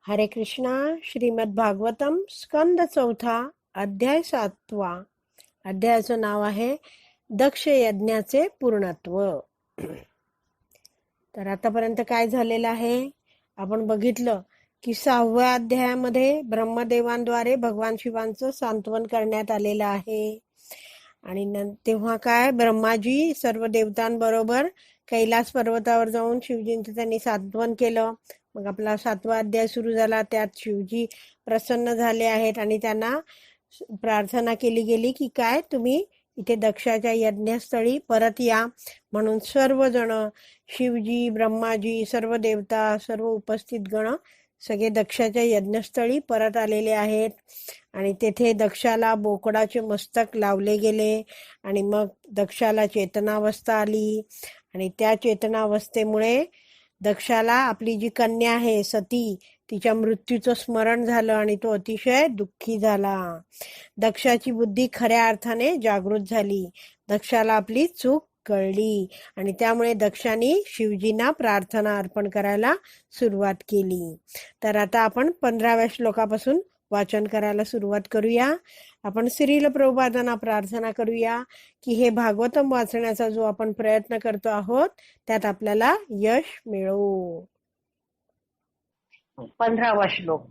हरे कृष्णा. श्रीमद भागवतम स्कंद चौथा अध्याय 7. अध्यायाचं नाव आहे दक्ष यज्ञाचे पूर्णत्व. तर आतापर्यंत काय झालेलं आहे आपण बघितलं की 6व्या अध्यायामध्ये ब्रह्मदेवांद्वारे भगवान शिवांचं सांत्वन करण्यात आलेलं आहे. आणि तेव्हा काय ब्रह्माजी सर्व देवतांबरोबर कैलास पर्वतावर जाऊन शिवजींचं त्यांनी सांत्वन केलं. मग आपला 7वा अध्याय सुरू झाला. त्यात शिवजी प्रसन्न झाले आहेत आणि त्यांना प्रार्थना केली गेली की काय तुम्ही इथे दक्षाच्या यज्ञस्थळी परत या. म्हणून सर्वजण शिवजी, ब्रह्माजी, सर्व देवता, सर्व उपस्थित गण सगळे दक्षाच्या यज्ञस्थळी परत आलेले आहेत. आणि तेथे दक्षाला बोकडाचे मस्तक लावले गेले आणि मग दक्षाला चेतनावस्था आली. आणि त्या चेतनावस्थेमुळे दक्षाला आपली जी कन्या आहे सती तिच्या मृत्यूचं स्मरण झालं आणि तो अतिशय दुःखी झाला. दक्षाची बुद्धी खऱ्या अर्थाने जागृत झाली. दक्षाला आपली चूक कळली आणि त्यामुळे दक्षाने शिवजींना प्रार्थना अर्पण करायला सुरुवात केली. तर आता आपण 15व्या श्लोकापासून वाचन करायला सुरुवात करूया. आपण श्रील प्रभुपादांना प्रार्थना करूया की हे भागवतम वाचण्याचा जो आपण प्रयत्न करतो आहोत त्यात आपल्याला यश मिळो. 15वा श्लोक.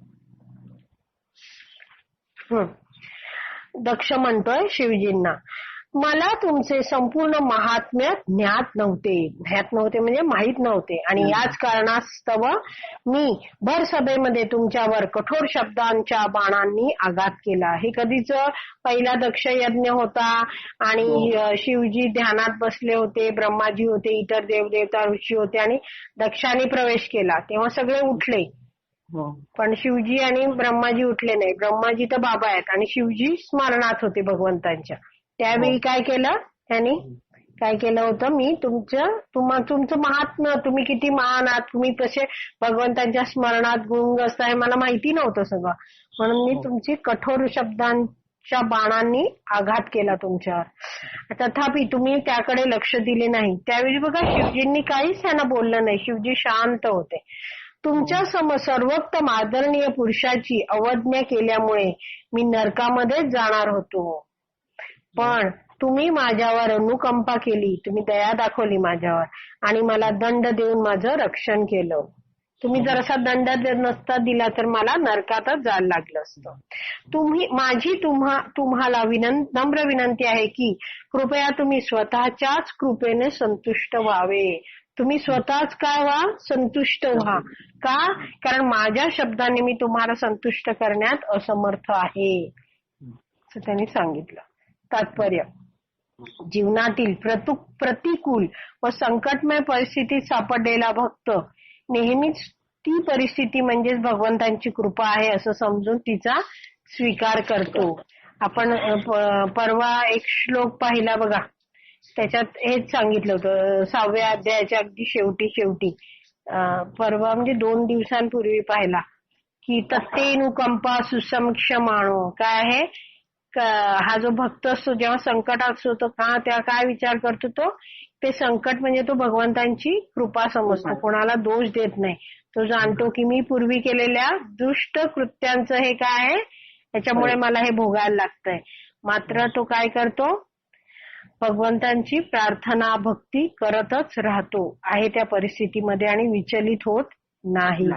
दक्ष म्हणतोय शिवजींना, मला तुमचे संपूर्ण महात्म्य ज्ञात नव्हते म्हणजे माहित नव्हते आणि याच कारणास्तव मी भर सभेमध्ये तुमच्यावर कठोर शब्दांच्या बाणांनी आघात केला. हे कधीच पहिला दक्ष यज्ञ होता आणि शिवजी ध्यानात बसले होते, ब्रह्माजी होते, इतर देवदेवता ऋषी होते आणि दक्षाने प्रवेश केला तेव्हा सगळे उठले. पण शिवजी आणि ब्रह्माजी उठले नाही. ब्रह्माजी तर बाबा आहेत आणि शिवजी स्मरणात होते भगवंतांच्या. त्यावेळी काय केलं त्यांनी, काय केलं होतं, मी तुमचं महात्म्य, तुम्ही किती महान आहात, तुम्ही कसे भगवंतांच्या स्मरणात गुंग असता हे मला माहिती नव्हतं सगळं. म्हणून मी तुमची कठोर शब्दांच्या बाणांनी आघात केला तुमच्यावर. तथापि तुम्ही त्याकडे लक्ष दिले नाही. त्यावेळी बघा शिवजींनी काहीच त्यांना बोललं नाही. शिवजी शांत होते. तुमच्या सर्वोत्तम आदरणीय पुरुषाची अवज्ञा केल्यामुळे मी नरकामध्येच जाणार होतो. पण तुम्ही माझ्यावर अनुकंपा केली, तुम्ही दया दाखवली माझ्यावर आणि मला दंड देऊन माझं रक्षण केलं. तुम्ही जर असा दंड नसता दिला तर मला नरकातच जायला लागलं असतं. माझी तुम्हाला नम्र विनंती आहे की कृपया तुम्ही स्वतःच्याच कृपेने संतुष्ट व्हावे. तुम्ही स्वतःच काय व्हा, संतुष्ट व्हा. का? कारण माझ्या शब्दाने मी तुम्हाला संतुष्ट करण्यात असमर्थ आहे असं त्यांनी सांगितलं. तात्पर्य, जीवनातील प्रतिकूल व संकटमय परिस्थितीत सापडलेला भक्त नेहमीच ती परिस्थिती म्हणजेच भगवंतांची कृपा आहे असं समजून तिचा स्वीकार करतो. आपण परवा एक श्लोक पाहिला बघा, त्याच्यात हेच सांगितलं होतं 6व्या अध्यायाच्या अगदी शेवटी परवा म्हणजे 2 दिवसांपूर्वी पाहिला की तत्तेनुकंपा सुसंक्षमाणो. काय आहे, हा जो भक्त असतो जेव्हा संकटात असतो तो तेव्हा काय विचार करतो, तो ते संकट म्हणजे तो भगवंतांची कृपा समजतो, कोणाला दोष देत नाही. तो जाणतो की मी पूर्वी केलेल्या दुष्ट कृत्यांचं हे काय आहे, त्याच्यामुळे मला हे भोगायला लागतंय. मात्र तो काय करतो, भगवंतांची प्रार्थना भक्ती करतच राहतो आहे त्या परिस्थितीमध्ये आणि विचलित होत नाही.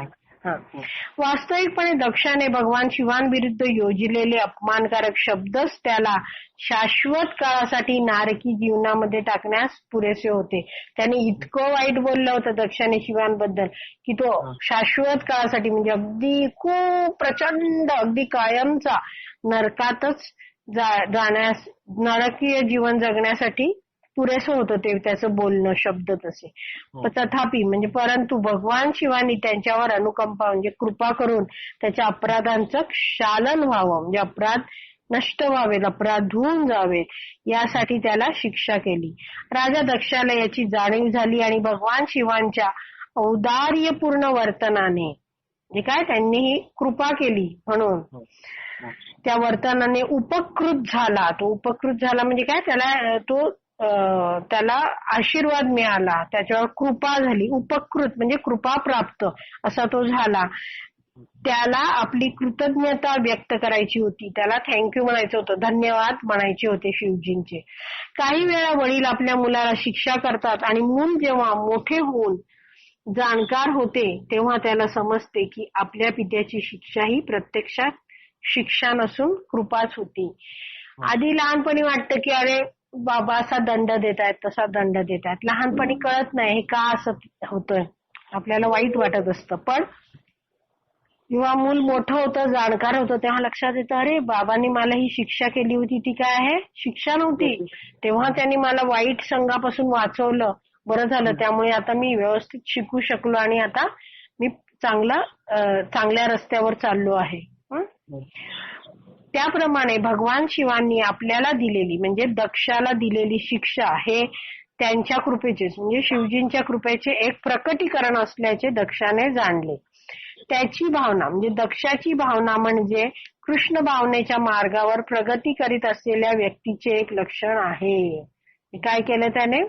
वास्तविकपणे दक्षाने भगवान शिवांविरुद्ध योजिलेले अपमानकारक शब्दच त्याला शाश्वत काळासाठी नारकी जीवनामध्ये टाकण्यास पुरेसे होते. त्याने इतकं वाईट बोललं होतं दक्षाने शिवांबद्दल की तो शाश्वत काळासाठी म्हणजे अगदी खूप प्रचंड अगदी कायमचा नरकातच जाण्यास, नारकीय जीवन जगण्यासाठी पुरेसं होतं ते त्याचं बोलणं शब्द तसे. तथापि म्हणजे परंतु भगवान शिवानी त्यांच्यावर अनुकंपा म्हणजे कृपा करून त्याच्या अपराधांचं क्षालन व्हावं, म्हणजे अपराध नष्ट व्हावेत, अपराध धुवून जावेत यासाठी त्याला शिक्षा केली. राजा दक्षाला याची जाणीव झाली आणि भगवान शिवांच्या औदार्यपूर्ण वर्तनाने म्हणजे काय त्यांनी कृपा केली म्हणून त्या वर्तनाने उपकृत झाला. तो उपकृत झाला म्हणजे काय, त्याला आशीर्वाद मिळाला, त्याच्यावर कृपा झाली. उपकृत म्हणजे कृपा प्राप्त असा तो झाला. त्याला आपली कृतज्ञता व्यक्त करायची होती, त्याला थँक्यू म्हणायचं होतं, धन्यवाद म्हणायचे होते शिवजींचे. काही वेळा वडील आपल्या मुलाला शिक्षा करतात आणि मूल जेव्हा मोठे होऊन जाणकार होते तेव्हा त्याला समजते की आपल्या पित्याची शिक्षा ही प्रत्यक्षात शिक्षा नसून कृपाच होती. आधी लहानपणी वाटतं की अरे बाबा असा दंड देत आहेत तसा दंड देत आहेत, लहानपणी कळत नाही हे का असं होतंय, आपल्याला वाईट वाटत असतं. पण जेव्हा मूल मोठं होतं जाणकार होतं तेव्हा लक्षात येतं अरे बाबांनी मला ही शिक्षा केली होती ती काय आहे, शिक्षा नव्हती. तेव्हा त्यांनी मला वाईट संघापासून वाचवलं, बरं झालं, त्यामुळे आता मी व्यवस्थित शिकू शकलो आणि आता मी चांगल्या रस्त्यावर चाललो आहे. त्याप्रमाणे भगवान शिवांनी आपल्याला दिलेली म्हणजे दक्षाला दिलेली शिक्षा हे त्यांच्या कृपेचेच म्हणजे शिवजींच्या कृपेचे एक प्रकटीकरण असल्याचे दक्षाने जाणले. त्याची भावना म्हणजे दक्षाची भावना म्हणजे कृष्ण भावनेच्या मार्गावर प्रगती करीत असलेल्या व्यक्तीचे एक लक्षण आहे. काय केलं त्याने,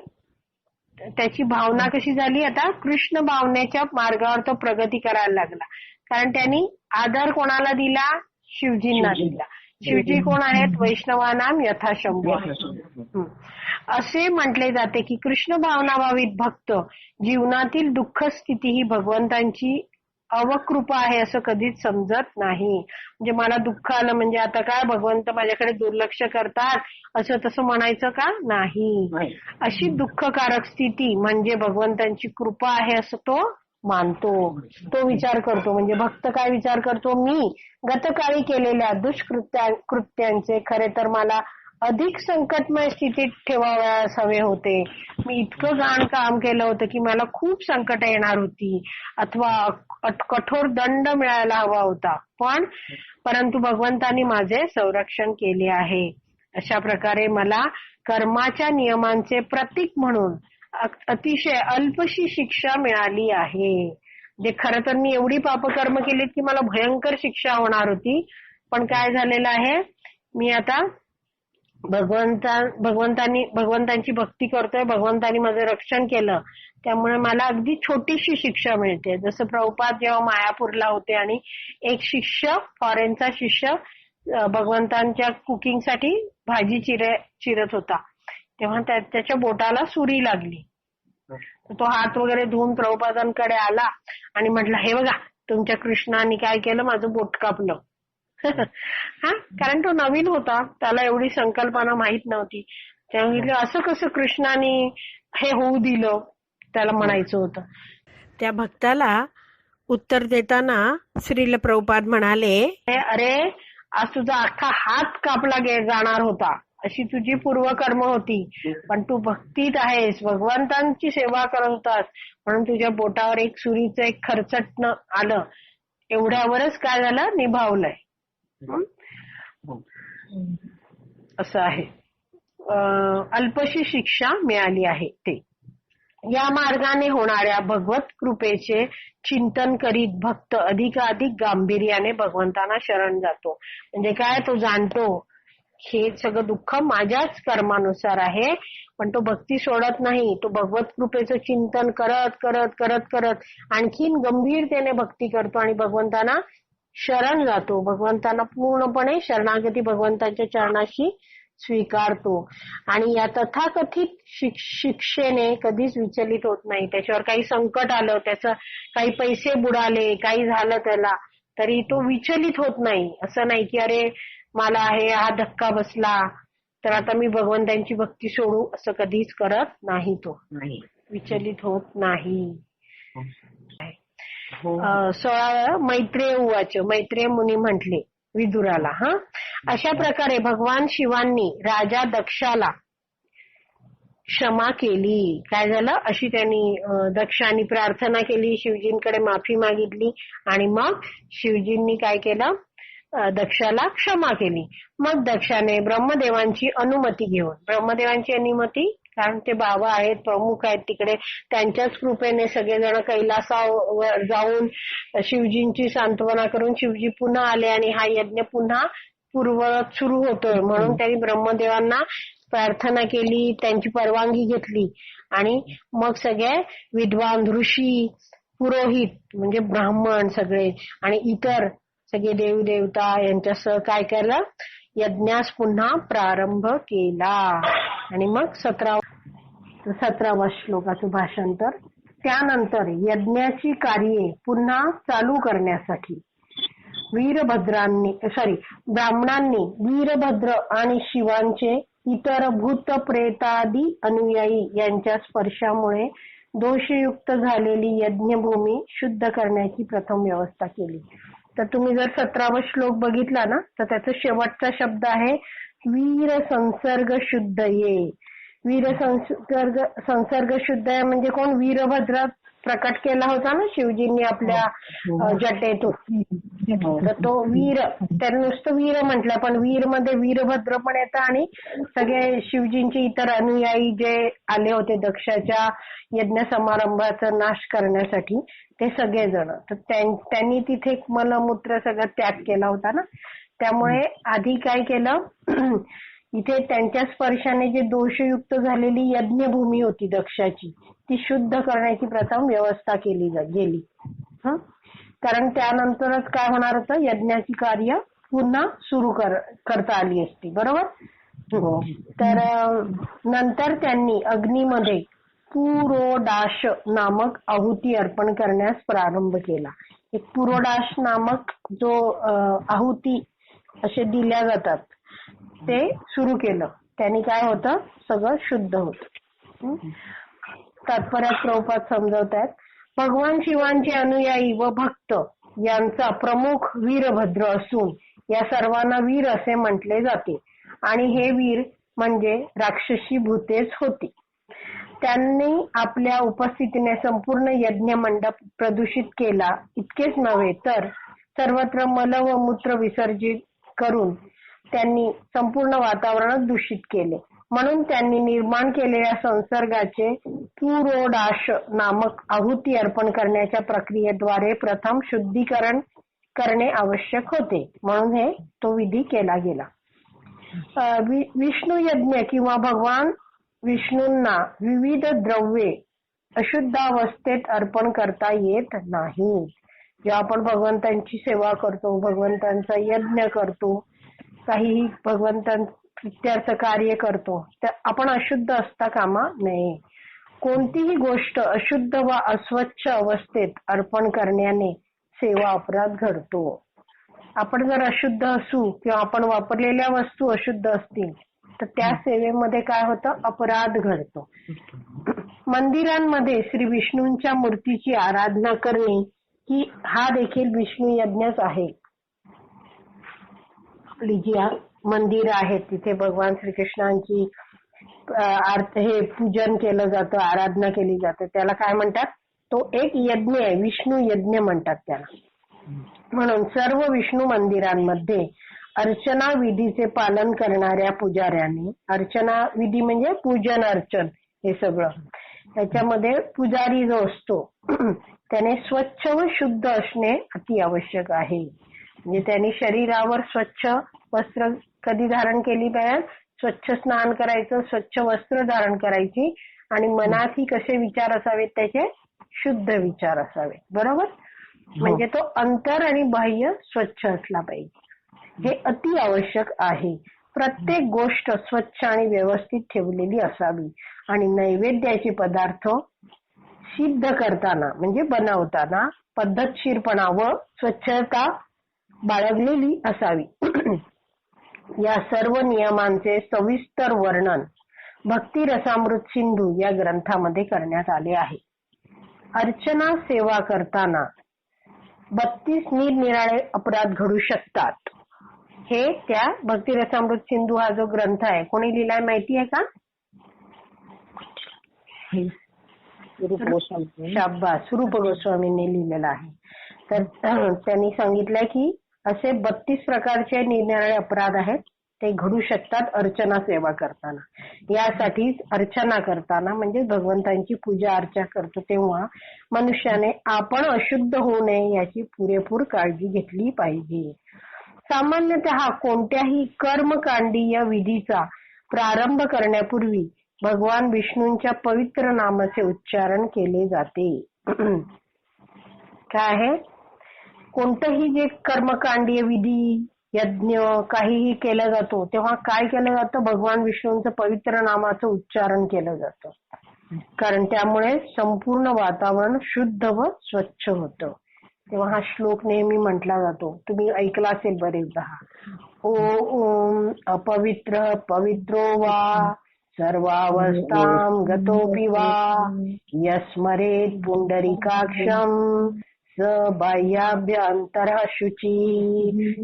त्याची भावना कशी झाली, आता कृष्ण भावनेच्या मार्गावर तो प्रगती करायला लागला. कारण त्यांनी आदर कोणाला दिला, शिवजींना दिला. शिवजी कोण आहेत, वैष्णवानाम यथाशंभू. असे म्हटले जाते की कृष्ण भावनाभावित भक्त जीवनातील दुःख स्थिती ही भगवंतांची अवकृपा आहे असं कधीच समजत नाही. म्हणजे मला दुःख आलं म्हणजे आता काय भगवंत माझ्याकडे दुर्लक्ष करतात असं तसं म्हणायचं का नाही. अशी दुःखकारक स्थिती म्हणजे भगवंतांची कृपा आहे असं तो मानतो, तो विचार करतो. म्हणजे भक्त काय विचार करतो, मी गतकाळी केलेल्या दुष्कृत्यांचे खरे तर मला अधिक संकटमय स्थितीत ठेवावयास हवे होते. मी इतकं घाण काम केलं होतं की मला खूप संकट येणार होती अथवा कठोर दंड मिळायला हवा होता, परंतु भगवंतांनी माझे संरक्षण केले आहे. अशा प्रकारे मला कर्माच्या नियमांचे प्रतीक म्हणून अतिशय अल्पशी शिक्षा मिळाली आहे. जे खरं तर मी एवढी पापकर्म केलीत की मला भयंकर शिक्षा होणार होती, पण काय झालेलं आहे, मी आता भगवंतांची भक्ती करतोय, भगवंतांनी माझं रक्षण केलं, त्यामुळे मला अगदी छोटीशी शिक्षा मिळते. जसं प्रभुपाद जेव्हा मायापूरला होते आणि एक शिष्य, फॉरेनचा शिष्य भगवंतांच्या कुकिंगसाठी भाजी चिरत होता, तेव्हा त्याच्या बोटाला सुरी लागली. तो हात वगैरे धुवून प्रभुपादांकडे आला आणि म्हटलं, हे बघा तुमच्या कृष्णाने काय केलं, माझं बोट कापलं. हा, कारण तो नवीन होता, त्याला एवढी संकल्पना माहित नव्हती. त्यामुळे असं कसं कृष्णाने हे होऊ दिलं, त्याला म्हणायचं होतं. त्या भक्ताला उत्तर देताना श्रील प्रभुपाद म्हणाले, अरे आज तुझा अख्खा हात कापला जाणार होता, अशी तुझी पूर्वकर्म होती, पण तू भक्तीत आहेस, भगवंतांची सेवा करत होतास, म्हणून तुझ्या बोटावर एक सुरीचं एक खरचटणं आलं, एवढ्यावरच काय झालं, निभावलंय. असं आहे. अल्पशी शिक्षा मिळाली आहे ते. या मार्गाने होणाऱ्या भगवत कृपेचे चिंतन करीत भक्त अधिकाधिक गांभीर्याने भगवंतांना शरण जातो. म्हणजे काय, तो जाणतो हे सगळं दुःख माझ्याच कर्मानुसार आहे, पण तो भक्ती सोडत नाही. तो भगवत कृपेचं चिंतन करत करत करत करत आणखीन गंभीरतेने भक्ती करतो आणि भगवंतांना शरण जातो. भगवंतांना पूर्णपणे शरणागती भगवंतांच्या चरणाशी स्वीकारतो आणि या तथाकथित शिक्षेने कधीच विचलित होत नाही. त्याच्यावर काही संकट आलं, त्याचं काही पैसे बुडाले, काही झालं त्याला, तरी तो विचलित होत नाही. असं नाही की अरे मला हा धक्का बसला तर आता मी भगवंतांची भक्ती सोडू, असं कधीच करत नाही. तो विचलित होत नाही. 16 मैत्रेय उवाच, मैत्रेय मुनी म्हटले विदुराला, अशा प्रकारे भगवान शिवांनी राजा दक्षाला क्षमा केली. काय झालं, अशी त्यांनी दक्षाने प्रार्थना केली, शिवजींकडे माफी मागितली आणि मग शिवजींनी काय केलं, दक्षाला क्षमा केली. मग दक्षाने ब्रह्मदेवांची अनुमती घेऊन, ब्रह्मदेवांची अनुमती कारण ते बाबा आहेत, प्रमुख आहेत तिकडे, त्यांच्याच कृपेने सगळेजण कैलासावर जाऊन शिवजींची सांत्वना करून शिवजी पुन्हा आले आणि हा यज्ञ पुन्हा पूर्ववत सुरू होतोय. म्हणून त्यांनी ब्रह्मदेवांना प्रार्थना केली, त्यांची परवानगी घेतली आणि मग सगळे विद्वान ऋषी पुरोहित म्हणजे ब्राह्मण सगळे आणि इतर सगळे देवदेवता यांच्यासह काय केलं, यज्ञास पुन्हा प्रारंभ केला. आणि मग 17व्या श्लोकाचं भाषांतर. त्यानंतर यज्ञाची कार्ये पुन्हा चालू करण्यासाठी ब्राह्मणांनी वीरभद्र आणि शिवांचे इतर भूत प्रेतादी अनुयायी यांच्या स्पर्शामुळे दोषयुक्त झालेली यज्ञभूमी शुद्ध करण्याची प्रथम व्यवस्था केली. तर तुम्ही जर 17वा श्लोक बघितला ना, तर त्याचा शेवटचा शब्द आहे वीर संसर्ग शुद्ध ये. वीर संसर्ग शुद्ध आहे म्हणजे कोण, वीरभद्र प्रकट केला होता ना शिवजींनी आपल्या जटेतून. तर तो वीर, त्याने नुसतं वीर म्हटलं, पण वीर मध्ये वीरभद्र पण येतं आणि सगळे शिवजींचे इतर अनुयायी जे आले होते दक्षाच्या यज्ञ समारंभाचा नाश करण्यासाठी, ते सगळेजण. तर त्यांनी तिथे मलमूत्र सगळं त्याग केला होता ना, त्यामुळे आधी काय केलं, इथे त्यांच्या स्पर्शाने जे दोषयुक्त झालेली यज्ञभूमी होती दक्षाची, ती शुद्ध करण्याची प्रथम व्यवस्था केली गेली. कारण त्यानंतरच काय होणार होतं, यज्ञाची कार्य पुन्हा सुरू करता आली असती. बरोबर. तर नंतर त्यांनी अग्नीमध्ये पुरोडाश नामक आहुती अर्पण करण्यास प्रारंभ केला. एक पुरोडाश नामक जो आहुती असे दिल्या जातात ते सुरू केलं. त्यांनी काय होतं, सगळं शुद्ध होतं. तात्पर्यात प्रभुपाद समजवतात, भगवान शिवांचे अनुयायी व भक्त यांचा प्रमुख वीरभद्र असून या सर्वांना वीर असे म्हटले जाते. आणि हे वीर म्हणजे राक्षसी भूतेच होती. त्यांनी आपल्या उपस्थितीने संपूर्ण यज्ञ मंडप प्रदूषित केला. इतकेच नव्हे तर सर्वत्र मल व मूत्र विसर्जित करून त्यांनी संपूर्ण वातावरण दूषित केले. म्हणून त्यांनी निर्माण केलेल्या संसर्गाचे पुरोडाश नामक आहुती अर्पण करण्याच्या प्रक्रियेद्वारे प्रथम शुद्धीकरण करणे आवश्यक होते. म्हणून तो विधी केला गेला. विष्णू यज्ञ किंवा भगवान विष्णूंना विविध द्रव्ये अशुद्धावस्थेत अर्पण करता येत नाही. जेव्हा आपण भगवंतांची सेवा करतो, भगवंतांचा यज्ञ करतो, काहीही भगवंतांचं कार्य करतो, तर आपण अशुद्ध असता कामा नये. कोणतीही गोष्ट अशुद्ध व अस्वच्छ अवस्थेत अर्पण करण्याने सेवा अपराध घडतो. आपण जर अशुद्ध असू किंवा आपण वापरलेल्या वस्तू अशुद्ध असतील तर त्या सेवेमध्ये काय होतं, अपराध घडतो. मंदिरांमध्ये श्री विष्णूंच्या मूर्तीची आराधना करणे हा देखील विष्णू यज्ञच आहे. आपली जी मंदिर आहेत तिथे भगवान श्रीकृष्णांची हे पूजन केलं जातं, आराधना केली जाते, त्याला काय म्हणतात, तो एक यज्ञ आहे, विष्णू यज्ञ म्हणतात त्याला. म्हणून सर्व विष्णू मंदिरांमध्ये अर्चना विधीचे पालन करणाऱ्या पुजाऱ्यांनी, अर्चना विधी म्हणजे पूजन अर्चन हे सगळं, त्याच्यामध्ये पुजारी जो असतो त्याने स्वच्छ व शुद्ध असणे अति आवश्यक आहे. म्हणजे त्यांनी शरीरावर स्वच्छ वस्त्र कधी धारण केली पाहिजे, स्वच्छ स्नान करायचं, स्वच्छ वस्त्र धारण करायची, आणि मनातही कसे विचार असावेत, त्याचे शुद्ध विचार असावेत. बरोबर. म्हणजे तो अंतर आणि बाह्य स्वच्छ असला पाहिजे, हे अति आवश्यक आहे. प्रत्येक गोष्ट स्वच्छ आणि व्यवस्थित ठेवलेली असावी आणि नैवेद्याचे पदार्थ सिद्ध करताना म्हणजे बनवताना पद्धतशीरपणा व स्वच्छता बाळगलेली असावी. या सर्व नियमांचे सविस्तर वर्णन भक्ती रसामृत सिंधू या ग्रंथामध्ये करण्यात आले आहे. अर्चना सेवा करताना 32 निरनिराळे अपराध घडू शकतात. हे त्या भक्ती रसामृत सिंधू हा जो ग्रंथ आहे, कोणी लिहिलाय माहिती आहे का? शाब्बास, रूप गोस्वामींनी लिहिलेला आहे. तर त्यांनी सांगितलंय की असे 32 प्रकारचे निरनिराळे अपराध आहेत, ते घडू शकतात अर्चना सेवा करताना. यासाठीच अर्चना करताना म्हणजे भगवंतांची पूजा अर्चा करतो तेव्हा मनुष्याने आपण अशुद्ध होऊ नये याची पुरेपूर काळजी घेतली पाहिजे. सामान्यतः कोणत्याही कर्मकांडीय विधीचा प्रारंभ करण्यापूर्वी भगवान विष्णूंच्या पवित्र नामाचे उच्चारण केले जाते. काय आहे, कोणतंही जे कर्मकांडीय विधी यज्ञ काहीही केलं जातो तेव्हा काय केलं जातं, भगवान विष्णूंचं पवित्र नामाचं उच्चारण केलं जातं. कारण त्यामुळे संपूर्ण वातावरण शुद्ध व स्वच्छ होतं. तेव्हा हा श्लोक नेहमी म्हटला जातो, तुम्ही ऐकला असेल बरेचदा. ओम अपवित्र पवित्रो वा सर्वावस्थां गतोपि वा यस्मरेत् पुंडरीकाक्षं स बाह्याभ्यंतरः शुची.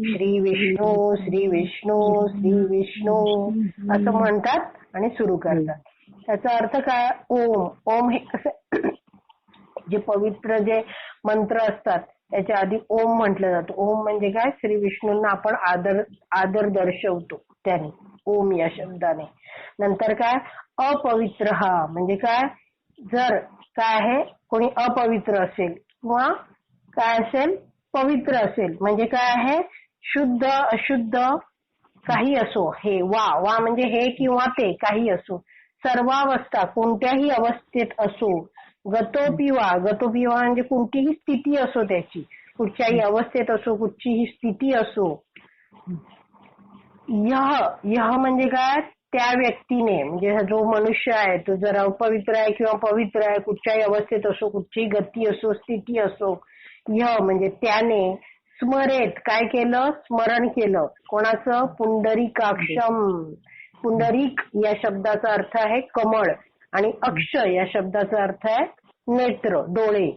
श्री विष्णू श्री विष्णू श्री विष्णू असं म्हणतात आणि सुरू करतात. त्याचा अर्थ काय, ओम. ओम हे कसं जे पवित्र जे मंत्र असतात त्याच्या आधी ओम म्हटलं जातं. ओम म्हणजे काय, श्री विष्णूंना आपण आदर दर्शवतो त्याने ओम या शब्दाने. नंतर काय, अपवित्र हा म्हणजे काय, जर काय आहे कोणी अपवित्र असेल किंवा काय असेल पवित्र असेल म्हणजे काय आहे, शुद्ध अशुद्ध काही असो, हे वा वा म्हणजे हे किंवा ते काही असो, सर्वावस्था कोणत्याही अवस्थेत असो, गतोपि वा. गतोपि वा म्हणजे कोणतीही स्थिती असो त्याची, कुठच्याही अवस्थेत असो, कुठचीही स्थिती असो. यह म्हणजे काय, त्या व्यक्तीने म्हणजे जो मनुष्य आहे तो जर अपवित्र आहे किंवा पवित्र आहे, कुठच्याही अवस्थेत असो, कुठचीही गती असो, स्थिती असो, यह म्हणजे त्याने स्मरेत काय केलं, स्मरण केलं. कोणाचं, पुंडरीकाक्षम. पुंडरीक या शब्दाचा अर्थ आहे कमळ आणि अक्ष या शब्दाचा अर्थ आहे नेत्र, डोळे.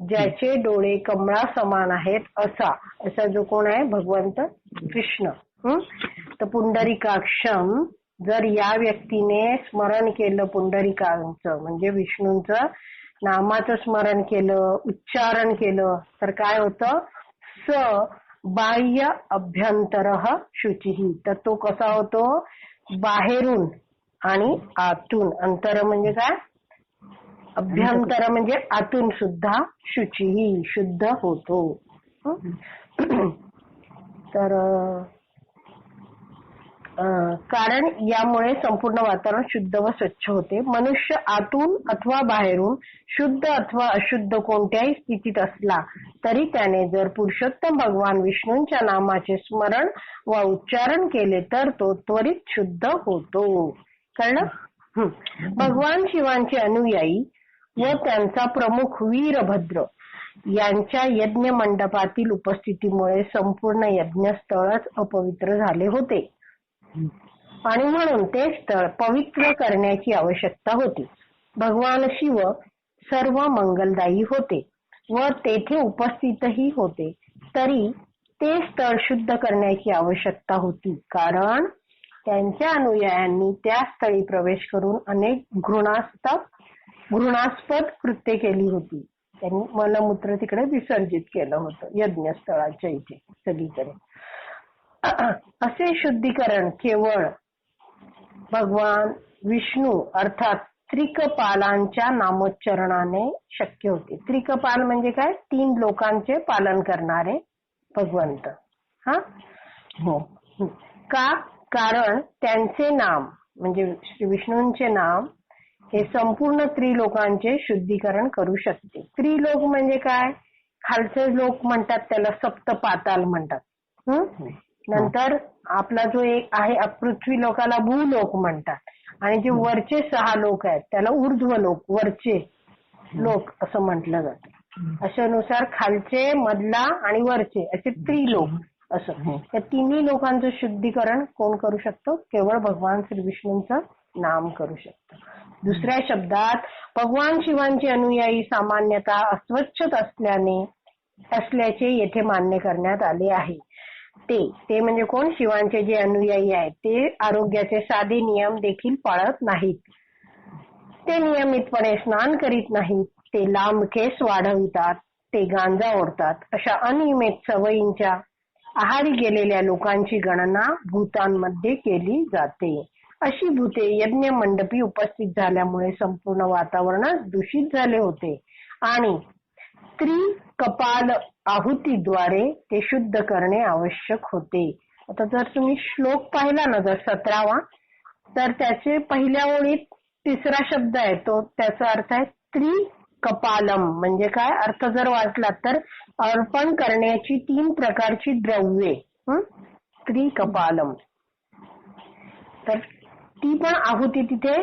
ज्याचे डोळे कमळा समान आहेत असा जो कोण आहे, भगवंत कृष्ण. तर पुंडरीकाक्षम, जर या व्यक्तीने स्मरण केलं पुंडरीकाचं म्हणजे विष्णूंचं नामाचं स्मरण केलं, उच्चारण केलं तर काय होतं, स बाह्य अभ्यंतरः शुचिः. तर तो कसा होतो, बाहेरून आणि आतून. अंतर म्हणजे काय, अभ्यंतर म्हणजे आतून सुद्धा शुचिः शुद्ध होतो. तर कारण यामुळे संपूर्ण वातावरण शुद्ध व स्वच्छ होते. मनुष्य आतून अथवा बाहेरून शुद्ध अथवा अशुद्ध कोणत्याही स्थितीत असला तरी त्याने जर पुरुषोत्तम भगवान विष्णूंच्या नामाचे स्मरण व उच्चारण केले तर तो त्वरित शुद्ध होतो. कळलं? भगवान शिवांचे अनुयायी व त्यांचा प्रमुख वीरभद्र यांच्या यज्ञ मंडपातील उपस्थितीमुळे संपूर्ण यज्ञस्थळच अपवित्र झाले होते आणि म्हणून ते स्थळ पवित्र करण्याची आवश्यकता होती. भगवान शिव सर्व मंगलदायी होते व तेथे उपस्थितही होते, तरी ते स्थळ शुद्ध करण्याची आवश्यकता होती. कारण त्यांच्या अनुयायांनी त्या स्थळी प्रवेश करून अनेक घृणास्पद कृत्ये केली होती. त्यांनी मलमूत्र तिकडे विसर्जित केलं होतं यज्ञस्थळाच्या इथे सगळीकडे. असे शुद्धीकरण केवळ भगवान विष्णू अर्थात त्रिकपालांच्या नामोच्चारणाने शक्य होते. त्रिकपाल म्हणजे काय, 3 लोकांचे पालन करणारे भगवंत. हो. का, कारण त्यांचे नाम म्हणजे श्री विष्णूंचे नाम हे संपूर्ण त्रिलोकांचे शुद्धीकरण करू शकते. त्रिलोक म्हणजे काय, खालचे लोक म्हणतात त्याला सप्त पाताल म्हणतात. नंतर आपला जो एक आहे पृथ्वी लोकाला भूलोक म्हणतात आणि जे वरचे 6 लोक आहेत त्याला ऊर्ध्व लोक, वरचे लोक असं म्हटलं जातं. अशानुसार खालचे, मधला आणि वरचे असे त्रिलोक असं. त्या तिन्ही लोकांचं शुद्धीकरण कोण करू शकतो, केवळ भगवान श्री विष्णूंचं नाम करू शकतो. दुसऱ्या शब्दात भगवान शिवांचे अनुयायी सामान्यतः अस्वच्छच असल्याचे येथे मान्य करण्यात आले आहे. ते म्हणजे कोण, शिवांचे जे अनुयायी आहेत ते आरोग्याचे साधे नियम देखील पाळत नाहीत. ते नियमितपणे स्नान करीत नाहीत, ते लांब केस वाढवितात, ते गांजा ओढतात. अशा अनियमित सवयींच्या आहारी गेलेल्या लोकांची गणना भूतांमध्ये केली जाते. अशी भूते यज्ञ मंडपी उपस्थित झाल्यामुळे संपूर्ण वातावरणच दूषित झाले होते आणि त्रिकपाल आहुतीद्वारे ते शुद्ध करणे आवश्यक होते. आता जर तुम्ही श्लोक पाहिला ना, जर 17वा, तर त्याचे पहिल्या ओळीत 3रा शब्द आहे तो त्याचा अर्थ आहे कपालम म्हणजे काय अर्थ जर वाचला तर अर्पण करण्याची 3 प्रकारची द्रव्ये. त्रिकपालम. तर ती पण आहुती तिथे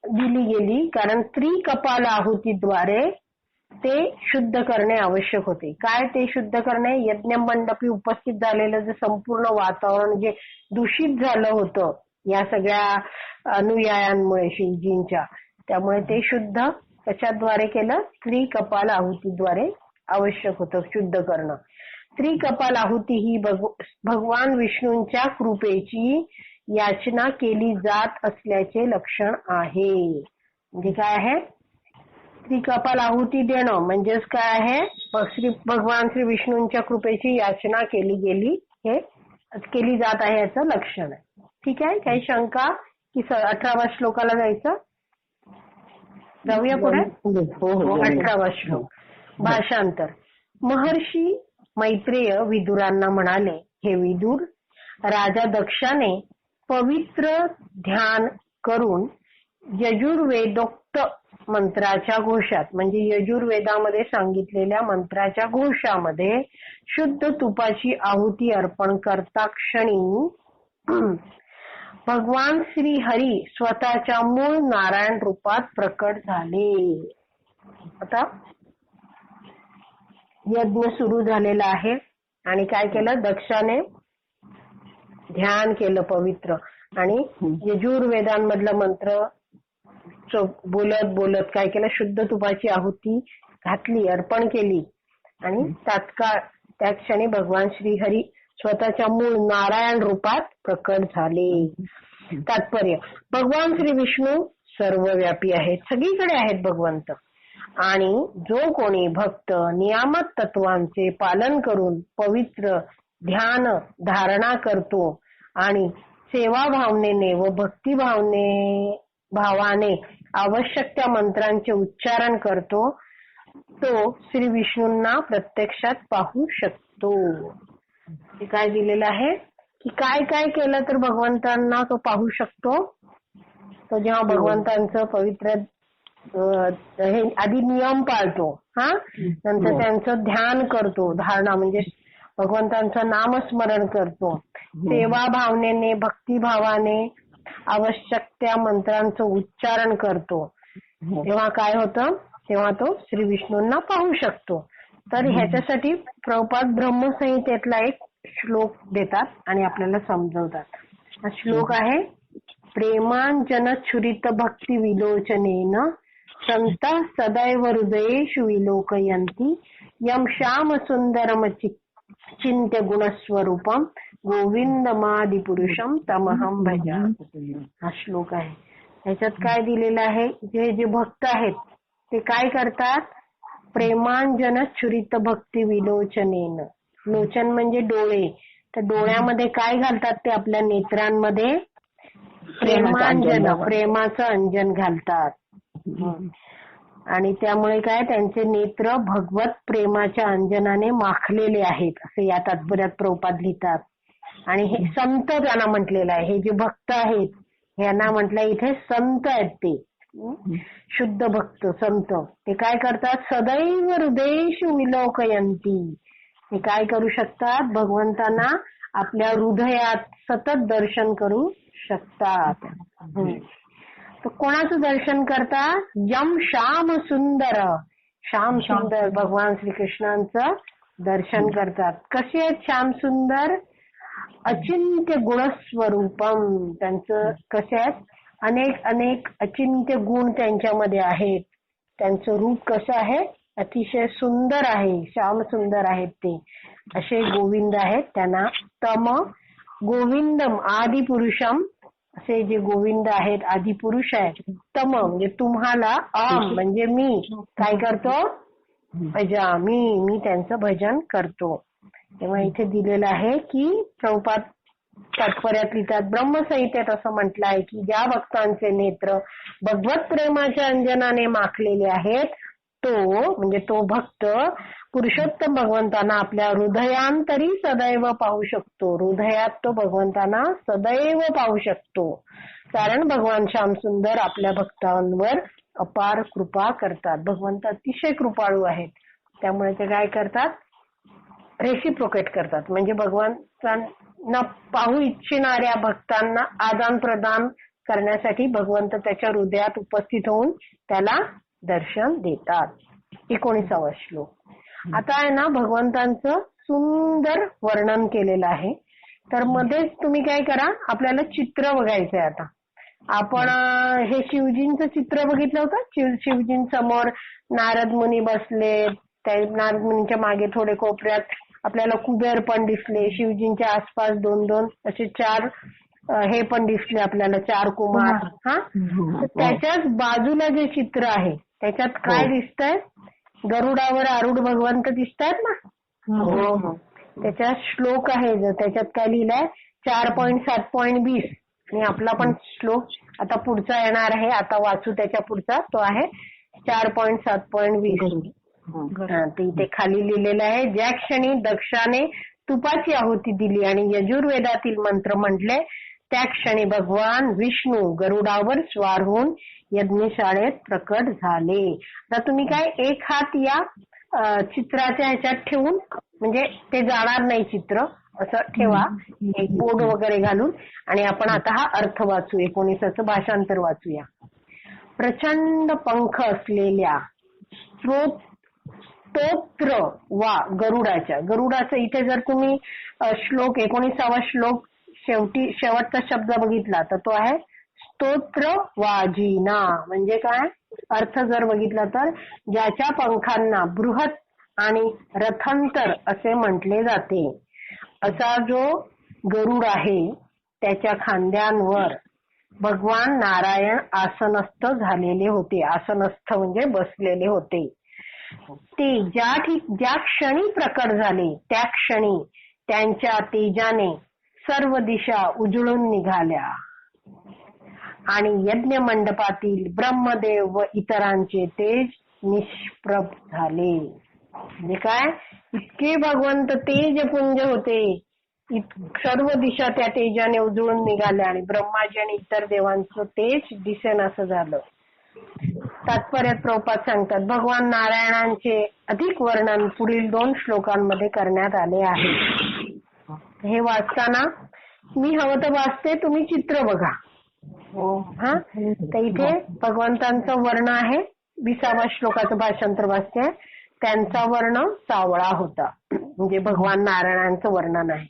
दिली गेली कारण त्रिकपाल आहुतीद्वारे ते शुद्ध करणे आवश्यक होते. काय ते शुद्ध करणे? यज्ञ मंडपी उपस्थित झालेलं जे संपूर्ण वातावरण जे दूषित झालं होतं या सगळ्या अनुयायांमुळे शिवजींच्या, त्यामुळे ते शुद्ध कशाद्वारे केलं? त्रिकपाल आहुतीद्वारे आवश्यक होतं शुद्ध करणं. त्रिकपाल आहुती ही भगवान विष्णूंच्या कृपेची याचना केली जात असल्याचे लक्षण आहे. म्हणजे काय आहे? त्रिकपाल आहुती देणं म्हणजेच काय आहे? भगवान श्री विष्णूंच्या कृपेची याचना केली जात आहे याचं लक्षण आहे. ठीक आहे. काही शंका की 18व्या श्लोकाला जायचं? जाऊया पुढे. 18वा श्लोक. भाषांतर. महर्षी मैत्रेय विदुरांना म्हणाले, हे विदुर, राजा दक्षाने पवित्र ध्यान करून यजुर्वेदोक्त मंत्राच्या घोषात म्हणजे यजुर्वेदामध्ये सांगितलेल्या मंत्राच्या घोषामध्ये शुद्ध तुपाची आहुती अर्पण करता क्षणी भगवान श्री हरी स्वतःच्या मूळ नारायण रूपात प्रकट झाले. आता यज्ञ सुरू झालेला आहे आणि काय केलं? दक्षाने ध्यान केलं पवित्र आणि यजुर्वेदांमधला मंत्र बोलत बोलत काय केलं? शुद्ध तुपाची आहुती घातली, अर्पण केली आणि तात्काळ त्या क्षणी भगवान श्री हरी स्वतःच्या मूळ नारायण रूपात प्रकट झाले. तात्पर्य: भगवान श्री विष्णू सर्वव्यापी आहेत, सगळीकडे आहेत भगवंत. आणि जो कोणी भक्त नियामक तत्वांचे पालन करून पवित्र ध्यान धारणा करतो आणि सेवा भावनेने व भक्ती भावाने आवश्यक त्या मंत्रांचे उच्चारण करतो, तो श्री विष्णूंना प्रत्यक्षात पाहू शकतो. हे काय दिलेलं आहे की काय काय केलं तर भगवंतांना तो पाहू शकतो? तो जेव्हा भगवंतांचं पवित्र हे आधी नियम पाळतो, नंतर त्यांचं ध्यान करतो, धारणा म्हणजे भगवंतांचं नामस्मरण करतो, सेवा भावनेने भक्तिभावाने आवश्यक त्या मंत्रांचं उच्चारण करतो, तेव्हा काय होतं? तेव्हा तो श्री विष्णूंना पाहू शकतो. तर ह्याच्यासाठी प्रभुपाद ब्रह्मसंहितेतला एक श्लोक देतात आणि आपल्याला समजवतात. हा श्लोक आहे: प्रेमांजन छुरित भक्ती विलोचनेन संत सदैव हृदयेषु विलोकयन्ति यम श्याम सुंदरम चिंत्य गुणस्वरूपम गोविंदमादिपुरुषम तमहम भजामि. हा श्लोक आहे. ह्याच्यात काय दिलेलं आहे? जे भक्त आहेत ते काय करतात? प्रेमांजन छुरित भक्ती विलोचनेन. लोचन म्हणजे डोळे. तर डोळ्यामध्ये काय घालतात ते? आपल्या नेत्रांमध्ये प्रेमांजन, प्रेमाचं अंजन घालतात. आणि त्यामुळे काय? त्यांचे नेत्र भगवत प्रेमाच्या अंजनाने माखलेले आहेत असे या तात्पर्यात प्रभुपाद लिहितात. आणि हे संत त्यांना म्हटलेलं आहे. हे जे भक्त आहेत यांना म्हटलं इथे संत आहेत, ते शुद्ध भक्त संत. ते काय करतात? सदैव हृदयेषु विलोकयन्ति. हे काय करू शकतात? भगवंतांना आपल्या हृदयात सतत दर्शन करू शकतात. तर कोणाचं दर्शन करतात? यम श्याम सुंदर, श्याम सुंदर भगवान श्रीकृष्णांचं दर्शन करतात. कसे आहेत श्याम सुंदर? अचिंत्य गुणस्वरूपम. त्यांचं कसे आहेत? अनेक अनेक अचिंत्य गुण त्यांच्यामध्ये आहेत. त्यांचं रूप कसं आहे? अतिशय सुंदर आहे, श्याम सुंदर आहेत ते. असे गोविंद आहेत. त्यांना तम गोविंदम आदिपुरुषम असे जे गोविंद आहेत, आदिपुरुष आहेत. तम म्हणजे तुम्हाला, अहम म्हणजे मी काय करतो? भजामी, मी त्यांचं भजन करतो. तेव्हा इथे दिलेलं आहे की प्रभुपाद तात्पर्यात लिहितात, ब्रह्मसंहितेत असं म्हटलं आहे की ज्या भक्तांचे नेत्र भगवत प्रेमाच्या अंजनाने माखलेले आहेत, तो म्हणजे तो भक्त पुरुषोत्तम भगवंतांना आपल्या हृदयांतरी सदैव पाहू शकतो. हृदयात तो भगवंतांना सदैव पाहू शकतो. कारण भगवान श्याम सुंदर आपल्या भक्तांवर अपार कृपा करतात. भगवंत अतिशय कृपाळू आहेत. त्यामुळे ते काय करतात, रेसिप्रोकेट करतात. म्हणजे भगवंतांना पाहू इच्छिणाऱ्या भक्तांना आदान प्रदान करण्यासाठी भगवंत त्याच्या हृदयात उपस्थित होऊन त्याला दर्शन देतात. 19वा श्लोक. आता आहे ना भगवंतांचं सुंदर वर्णन केलेलं आहे. तर मध्येच तुम्ही काय करा, आपल्याला चित्र बघायचंय. आता आपण हे शिवजींचं चित्र बघितलं होतं. शिवजींसमोर नारद मुनी बसले. त्या नारद मुनींच्या मागे थोडे कोपऱ्यात आपल्याला कुबेर पण दिसले. शिवजींच्या आसपास 2-2 असे 4 हे पण दिसले आपल्याला, 4 कुमार. त्याच्याच बाजूला जे चित्र आहे त्याच्यात काय दिसतंय, गरुडावर आरूढ भगवंत दिसतायत ना. त्याच्यात श्लोक आहे, त्याच्यात काय लिहिलंय 4.7.20. आणि आपला पण श्लोक आता पुढचा येणार आहे, आता वाचू त्याच्या पुढचा. तो आहे 4.7.20. ते इथे खाली लिहिलेलं आहे, ज्या क्षणी दक्षाने तुपाची आहुती दिली आणि यजुर्वेदातील मंत्र म्हटले, त्या क्षणी भगवान विष्णू गरुडावर स्वार होऊन यज्ञशाळेत प्रकट झाले. आता तुम्ही काय एक हात या चित्राच्या ह्याच्यात ठेवून, म्हणजे ते जाणार नाही चित्र, असं ठेवा एक बोर्ड वगैरे घालून. आणि आपण आता हा अर्थ वाचू, 19चं भाषांतर वाचूया. प्रचंड पंख असलेल्या स्तोत्र वा गरुडाचं इथे जर तुम्ही श्लोक 19वा श्लोक शेवटचा शब्द बघितला तर तो आहे स्तोत्र वाजिना. म्हणजे काय अर्थ जर बघितला तर, ज्याच्या पंखांना बृहत आणि रथंतर असे म्हटले जाते. असा जो गरुड आहे त्याच्या खांद्यांवर भगवान नारायण आसनस्थ झालेले होते. आसनस्थ म्हणजे बसलेले होते. ते ज्या क्षणी प्रकट झाले त्या क्षणी त्यांच्या तेजाने सर्व दिशा उजळून निघाल्या आणि यज्ञ मंडपातील ब्रह्मदेव व इतरांचे तेज निष्प्रभ झाले. म्हणजे काय, इतके भगवंत तेजपुंज होते, सर्व दिशा त्या तेजाने उजळून निघाल्या आणि ब्रह्माजी आणि इतर देवांचं तेज दिसेनासं झालं. तात्पर्यात प्रभुपाद सांगतात, भगवान नारायणांचे अधिक वर्णन पुढील 2 श्लोकांमध्ये करण्यात आले आहे. हे वाचताना मी हवं तर वाचते, तुम्ही चित्र बघा. हा, तर इथे भगवंतांचं वर्ण आहे. 20वा श्लोकाचं भाषांतर वाचते. त्यांचा वर्ण सावळा होता, म्हणजे भगवान नारायणांचं वर्णन आहे.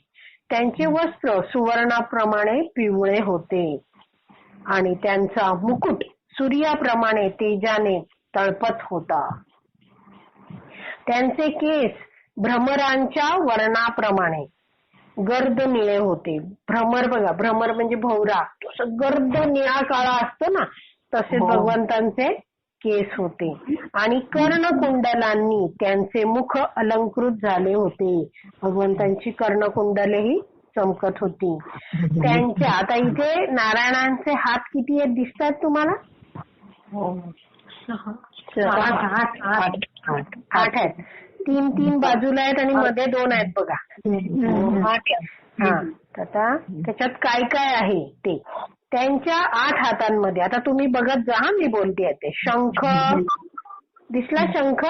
त्यांचे वस्त्र सुवर्णाप्रमाणे पिवळे होते आणि त्यांचा मुकुट सूर्याप्रमाणे तेजाने तळपत होता. त्यांचे केस भ्रमरांच्या वर्णाप्रमाणे गर्द निळे होते. भ्रमर बघा, भ्रमर म्हणजे भोवरा, गर्द निळा काळा असतो ना, तसेच भगवंतांचे केस होते. आणि कर्णकुंडलांनी त्यांचे मुख अलंकृत झाले होते. भगवंतांची कर्णकुंडलेही चमकत होती. त्यांच्या आता इथे नारायणांचे हात किती आहेत दिसतात तुम्हाला? 8 आहेत. 3 बाजूला आहेत आणि मध्ये 2 आहेत बघा. 8. हा, आता त्याच्यात काय काय आहे ते त्यांच्या 8 हातांमध्ये. आता तुम्ही बघत जा, मी बोलते ते. शंख दिसला, शंख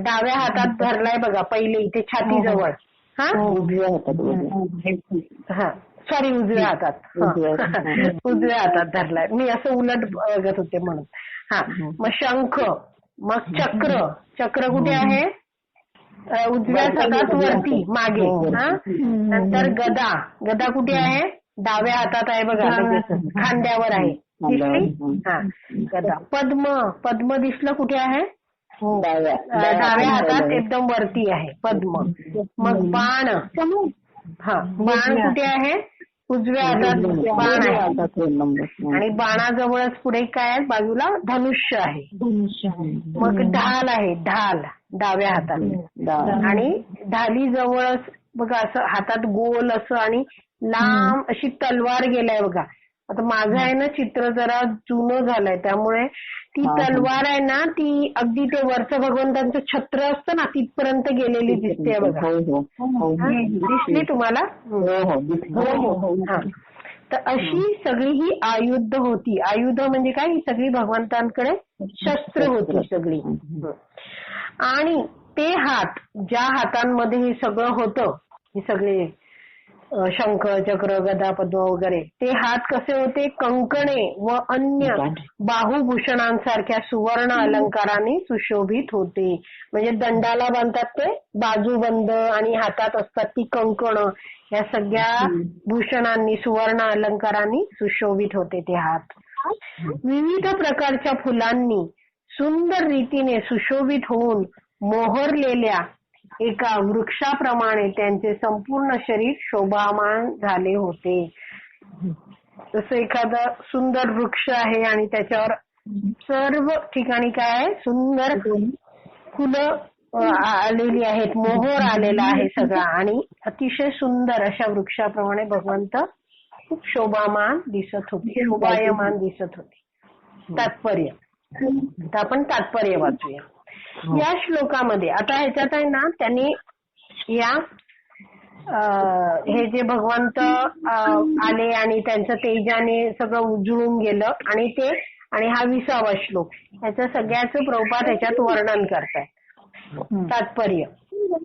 डाव्या हातात धरलाय बघा, पहिले इथे छातीजवळ. हा, सॉरी उजव्या हातात. उजव्या हातात धरलाय, मी असं उलट बघत होते म्हणून. हा, मग शंख, मग चक्र कुठे आहे? उजव्या हातात वरती मागे. हा, नंतर गदा कुठे आहे? डाव्या हातात आहे बघा, खांद्यावर आहे. दिसली? हा, गदा. पद्म दिसलं कुठे आहे? डाव्या हातात एकदम वरती आहे पद्म. मग बाण, हा, बाण कुठे आहे? उजव्या हातात बाण आहे आणि बाणाजवळच पुढे काय आहे बाजूला? धनुष्य आहे. मग ढाल आहे, ढाल डाव्या हातात आणि ढाली जवळच बघा असं हातात गोल असं आणि लांब अशी तलवार गेलाय बघा. आता माझं आहे ना चित्र जरा जुनं झालंय, त्यामुळे ती तलवार आहे ना ती अगदी ते वरचं भगवंतांचं छत्र असतं ना तिथपर्यंत गेलेली दिसते बघा. दिसली तुम्हाला? हो. तर अशी सगळी ही आयुध होती. आयुध म्हणजे काय? ही सगळी भगवंतांकडे शस्त्र होती सगळी. आणि ते हात, ज्या हातांमध्ये हे सगळं होतं, हे सगळे शंख, चक्र, गदा, पद्म वगैरे, ते हात कसे होते? कंकणे व अन्य बाहुभूषणांसारख्या सुवर्ण अलंकाराने सुशोभित होते. म्हणजे दंडाला बांधतात ते बाजूबंद आणि हातात असतात ती कंकणं, या सगळ्या भूषणांनी, सुवर्ण अलंकारांनी सुशोभित होते ते हात. विविध प्रकारच्या फुलांनी सुंदर रीतीने सुशोभित होऊन मोहरलेल्या एका वृक्षाप्रमाणे त्यांचे संपूर्ण शरीर शोभामान झाले होते. जसं एखादा सुंदर वृक्ष आहे आणि त्याच्यावर सर्व ठिकाणी काय आहे? सुंदर फुलं आलेली आहेत, मोहर आलेला आहे सगळा, आणि अतिशय सुंदर अशा वृक्षाप्रमाणे भगवंत खूप शोभामान दिसत होते, शोभायमान दिसत होते. तात्पर्य, आता आपण तात्पर्य वाचूया या श्लोकामध्ये. आता ह्याच्यात आहे ना, त्यांनी या हे जे भगवंत आले आणि त्यांचं तेजाने सगळं उजळून गेलं आणि हा 20वा श्लोक, ह्याचं सगळ्याचं प्रभुपाद ह्याच्यात वर्णन करतायत. तात्पर्य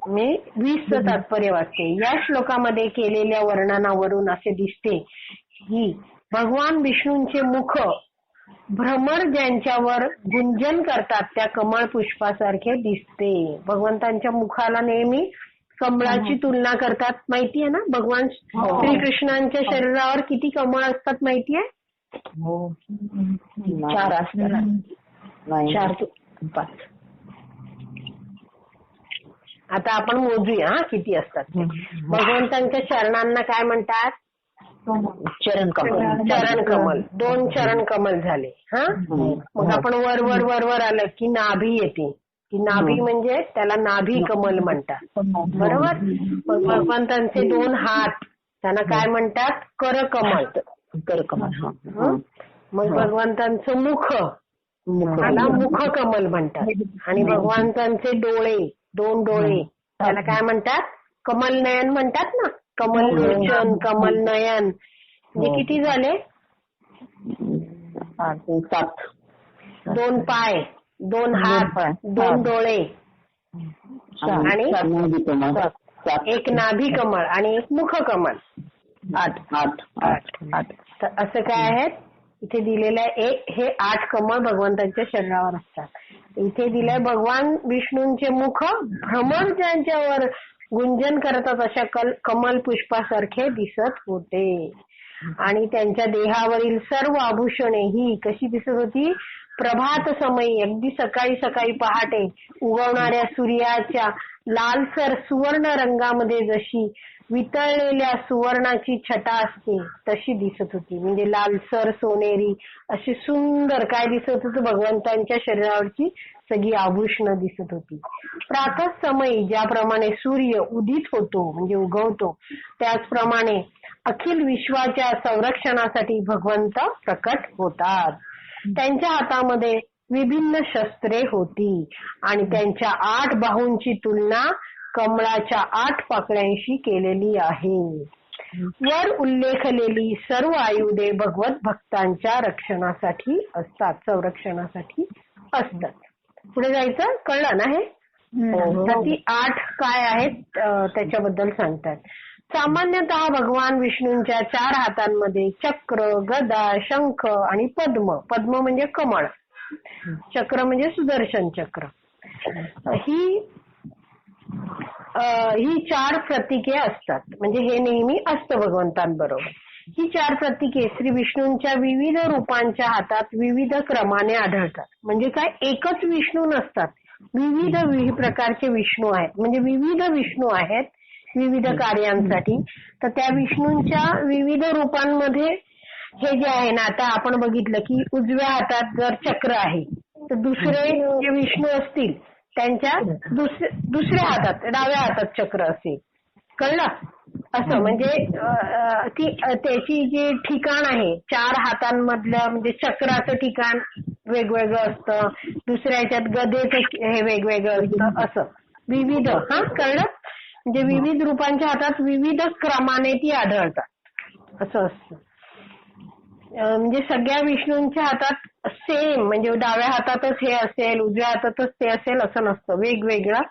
मी 20चं तात्पर्य वाचते. या श्लोकामध्ये केलेल्या वर्णनावरून असे दिसते की भगवान विष्णूंचे मुख भ्रमर ज्यांच्यावर गुंजन करतात त्या कमळ पुष्पासारखे दिसते. भगवंतांच्या मुखाला नेहमी कमळाची तुलना करतात, माहितीये ना? भगवान श्रीकृष्णांच्या शरीरावर किती कमळ असतात माहितीये? 4 असतात. 4 ते 5. आता आपण मोजूया किती असतात. भगवंतांच्या चरणांना काय म्हणतात? चरण कमल. 2 चरण कमल झाले. हा, मग आपण वर आलं की नाभी येते. की नाभी म्हणजे त्याला नाभी कमल म्हणतात, बरोबर? मग भगवंतांचे 2 हात, त्यांना काय म्हणतात? करकमल. मग भगवंतांचं मुख, त्याला मुखकमल म्हणतात. आणि भगवंतांचे डोळे, 2 डोळे, त्याला काय म्हणतात? कमल नयन म्हणतात ना. कमल लोचन, कमल नयन. म्हणजे किती झाले? 7. 2 पाय, 2 हात, 2 डोळे आणि 1 नाभी कमळ आणि 1 मुख कमल. 8. असं काय आहे इथे दिलेलं आहे? हे 8 कमळ भगवंतांच्या शरीरावर असतात. इथे दिलंय भगवान विष्णूंचे मुख भ्रमर ज्यांच्यावर गुंजन करतात अशा कमल पुष्पासारखे दिसत होते. आणि त्यांच्या देहावरील सर्व आभूषणे ही कशी दिसत होती? प्रभात समयी, अगदी सकाळी सकाळी पहाटे उगवणाऱ्या सूर्याच्या लालसर सुवर्ण रंगामध्ये जशी वितळलेल्या सुवर्णाची छटा असते तशी दिसत होती. म्हणजे लालसर सोनेरी अशी सुंदर काय दिसत होतं? भगवंतांच्या शरीरावरची सगळी आभूषणं दिसत होती. प्रातः समयी ज्याप्रमाणे सूर्य उदित होतो म्हणजे उगवतो, त्याचप्रमाणे अखिल विश्वाच्या संरक्षणासाठी भगवंत प्रकट होतात. त्यांच्या हातामध्ये विभिन्न शस्त्रे होती आणि त्यांच्या 8 बाहूंची तुलना कमळाच्या 8 पाकळ्यांशी केलेली आहे. वर उल्लेखलेली सर्व आयुधे भगवत भक्तांच्या रक्षणासाठी असतात, संरक्षणासाठी असतात. पुढे जायचं, कळलं ना हे? तर ती 8 काय आहेत त्याच्याबद्दल सांगतात. सामान्यतः भगवान विष्णूंच्या 4 हातांमध्ये चक्र, गदा, शंख आणि पद्म. पद्म म्हणजे कमळ, चक्र म्हणजे सुदर्शन चक्र. ही 4 प्रतीके असतात. म्हणजे हे नेहमी असतं भगवंतांबरोबर. ही 4 प्रतीके श्री विष्णूंच्या विविध रूपांच्या हातात विविध क्रमाने आढळतात. म्हणजे काय, एकच विष्णू नसतात, विविध प्रकारचे विष्णू आहेत. म्हणजे विविध विष्णू आहेत विविध कार्यांसाठी. तर त्या विष्णूंच्या विविध रूपांमध्ये हे जे आहे ना, आता आपण बघितलं की उजव्या हातात जर चक्र आहे तर दुसरे जे विष्णू असतील त्यांच्या दुसऱ्या हातात, डाव्या हातात चक्र असेल. कळलं? असं म्हणजे त्याची जी ठिकाण आहे 4 हातांमधलं, म्हणजे चक्राचं ठिकाण वेगवेगळं असतं, दुसऱ्या ह्याच्यात गदेचं हे वेगवेगळं असतं. असं विविध, हा कळलं? म्हणजे विविध रूपांच्या हातात विविध क्रमाने ती आढळतात असं असतं. म्हणजे सगळ्या विष्णूंच्या हातात सेम, म्हणजे डाव्या हातातच हे असेल, उजव्या हातातच ते असेल असं नसतं. वेगवेगळ्या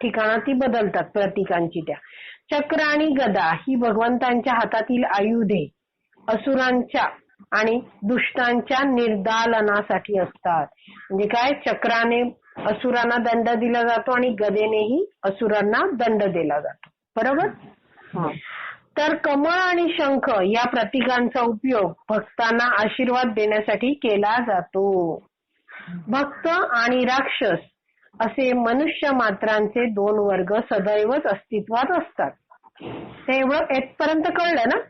ठिकाणात ती बदलतात प्रतीकांची. त्या चक्र आणि गदा ही भगवंतांच्या हातातील आयुधे असुरांच्या आणि दुष्टांच्या निर्दालनासाठी असतात. म्हणजे काय, चक्राने असुरांना दंड दिला जातो आणि गदेनेही असुरांना दंड दिला जातो. बरोबर. तर कमळ आणि शंख या प्रतीकांचा उपयोग भक्तांना आशीर्वाद देण्यासाठी केला जातो. भक्त आणि राक्षस असे मनुष्य मात्रांचे दोन वर्ग सदैवच अस्तित्वात असतात. ते एवढं इथपर्यंत कळलं ना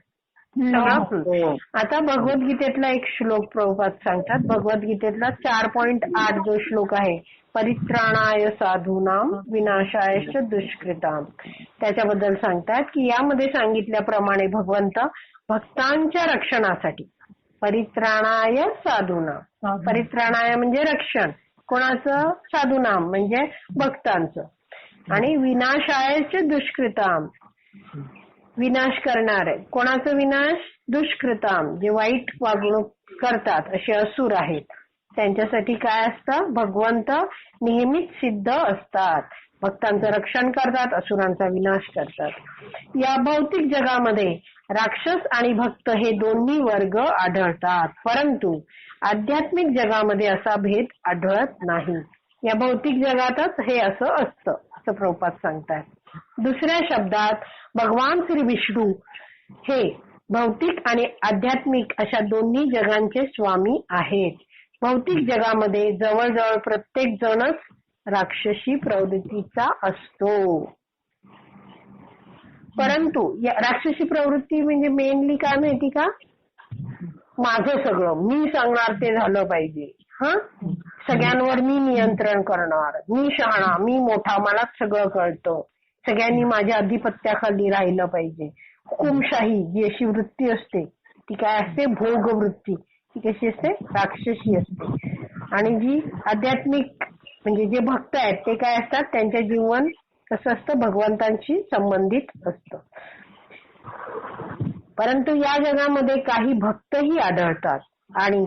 सगळं. आता भगवद्गीतेतला एक श्लोक प्रभुपाद सांगतात. भगवद्गीतेतला 4.8 जो श्लोक आहे, परित्राणाय साधूनाम विनाशायश्च दुष्कृताम, त्याच्याबद्दल सांगतात की यामध्ये सांगितल्याप्रमाणे भगवंत भक्तांच्या रक्षणासाठी, परित्राणाय साधूनाम, परित्राणाय म्हणजे रक्षण कोणाचं, साधूनाम म्हणजे भक्तांचं, आणि विनाशायच दुष्कृताम विनाश करणार आहे. कोणाचं विनाश, दुष्कृताम जे वाईट वागणूक करतात असे असुर आहेत, त्यांच्यासाठी काय असतं, भगवंत नेहमीच सिद्ध असतात. भक्तांचं रक्षण करतात, असुरांचा विनाश करतात. या भौतिक जगामध्ये राक्षस आणि भक्त हे दोन्ही वर्ग आढळतात, परंतु आध्यात्मिक जगामध्ये असा भेद आढळत नाही. या भौतिक जगातच हे असं असतं असं प्रभुपाद सांगतात. दुसऱ्या शब्दात भगवान श्री विष्णू हे भौतिक आणि आध्यात्मिक अशा दोन्ही जगांचे स्वामी आहेत. भौतिक जगामध्ये जवळजवळ प्रत्येक जणच राक्षसी प्रवृत्तीचा असतो. परंतु या राक्षसी प्रवृत्ती म्हणजे मेनली काय माहिती का, माझं सगळं मी सांगणार ते झालं पाहिजे, सगळ्यांवर मी नियंत्रण करणार, मी शहाणा, मी मोठा, मलाच सगळं कळतं, सगळ्यांनी माझ्या अधिपत्याखाली राहिलं पाहिजे. हुकुमशाही जी अशी वृत्ती असते ती काय असते, भोग वृत्ती, ती कशी असते, राक्षसी असते. आणि जी आध्यात्मिक म्हणजे जे भक्त आहेत ते काय असतात, त्यांचे जीवन कसं असतं, भगवंतांशी संबंधित असतं. परंतु या जगामध्ये काही भक्तही आढळतात आणि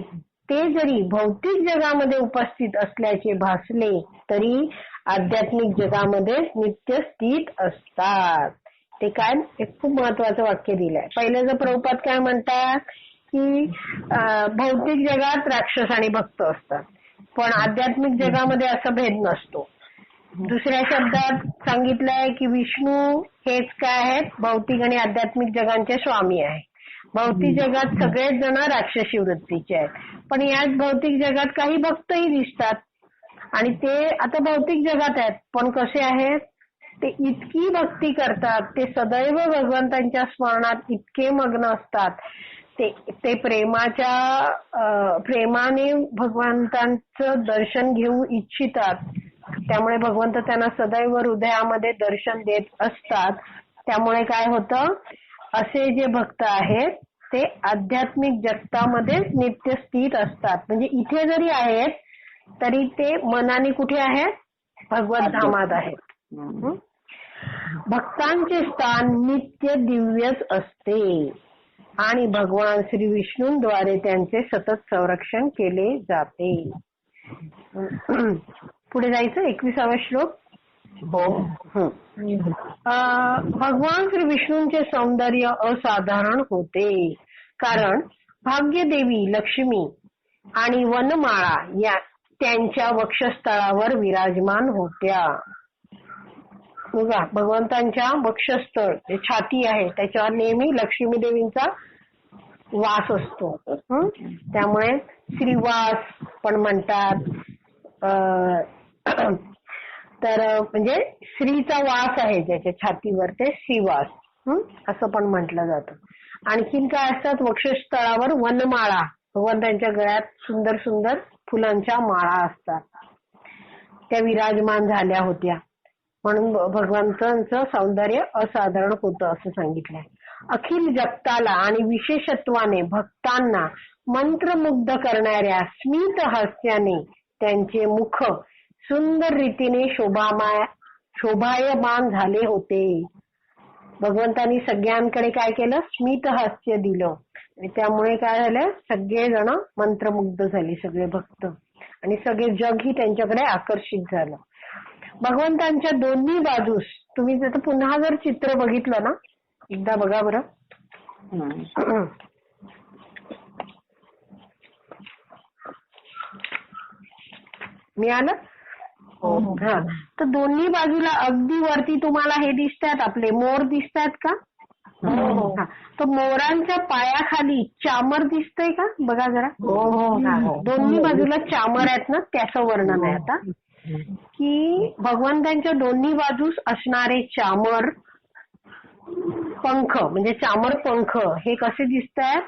ते जरी भौतिक जगामध्ये उपस्थित असल्याचे भासले तरी आध्यात्मिक जगामध्ये नित्य स्थित असतात. ते काय, एक खूप महत्वाचं वाक्य दिलंय. पहिलं जर प्रभुपाद काय म्हणतात की भौतिक जगात राक्षस आणि भक्त असतात, पण आध्यात्मिक जगामध्ये असा भेद नसतो. दुसऱ्या शब्दात सांगितलंय की विष्णू हेच काय आहेत, भौतिक आणि आध्यात्मिक जगांचे स्वामी आहेत. भौतिक जगात सगळेच जण राक्षसी वृत्तीचे आहेत, पण याच भौतिक जगात काही भक्तही दिसतात आणि ते आता भौतिक जगात आहेत, पण कसे आहेत, ते इतकी भक्ती करतात, ते सदैव भगवंतांच्या स्मरणात इतके मग्न असतात, ते प्रेमाने भगवंतांचं दर्शन घेऊ इच्छितात. त्यामुळे भगवंत त्यांना सदैव हृदयामध्ये दर्शन देत असतात. त्यामुळे काय होतं, असे जे भक्त आहेत ते आध्यात्मिक जगतामध्ये नित्य स्थित असतात. म्हणजे इथे जरी आहेत तरी ते मनाने कुठे आहेत, भगवत धामात आहेत. भक्तांचे स्थान नित्य दिव्यच असते आणि भगवान श्री विष्णूंद्वारे त्यांचे सतत संरक्षण केले जाते. पुढे जायचं 21वा श्लोक. भगवान श्री विष्णूंचे सौंदर्य असाधारण होते, कारण भाग्यदेवी लक्ष्मी आणि वनमाळा या त्यांच्या वक्षस्थळावर विराजमान होत्या. बघा, भगवंतांच्या वक्षस्थळ जे छाती आहे त्याच्यावर नेहमी लक्ष्मी देवींचा वास असतो. त्यामुळे श्रीवास पण म्हणतात. तर म्हणजे श्रीचा वास आहे ज्याच्या छातीवर ते श्रीवास असं पण म्हटलं जातं. आणखीन काय असतात, वक्षस्थळावर वनमाळा, भगवंतांच्या गळ्यात सुंदर सुंदर फुलांच्या माळा असतात, त्या विराजमान झाल्या होत्या, म्हणून भगवंतांचं सौंदर्य असाधारण होतं असं सांगितलंय. अखिल जगताला आणि विशेषत्वाने भक्तांना मंत्रमुग्ध करणाऱ्या स्मित हास्याने त्यांचे मुख सुंदर रीतीने शोभायमान झाले होते. भगवंतांनी सगळ्यांकडे काय केलं, स्मित हास्य दिलं. आणि त्यामुळे काय झालं, सगळेजण मंत्रमुग्ध झाले, सगळे भक्त, आणि सगळे जगही त्यांच्याकडे आकर्षित झालं. भगवंतांच्या दोन्ही बाजूस तुम्ही जर पुन्हा जर चित्र बघितलं ना, एकदा बघा बरं. मिळालं? हा. तर दोन्ही बाजूला अगदी वरती तुम्हाला हे दिसतात, आपले मोर दिसतात का? हा. तर मोरांच्या पायाखाली चामर दिसतंय का? बघा जरा. दोन्ही बाजूला चामर आहेत ना, त्याचं वर्णन आहे आता, की भगवंतांच्या दोन्ही बाजूस असणारे चामर पंख, म्हणजे चामर पंख हे कसे दिसतात?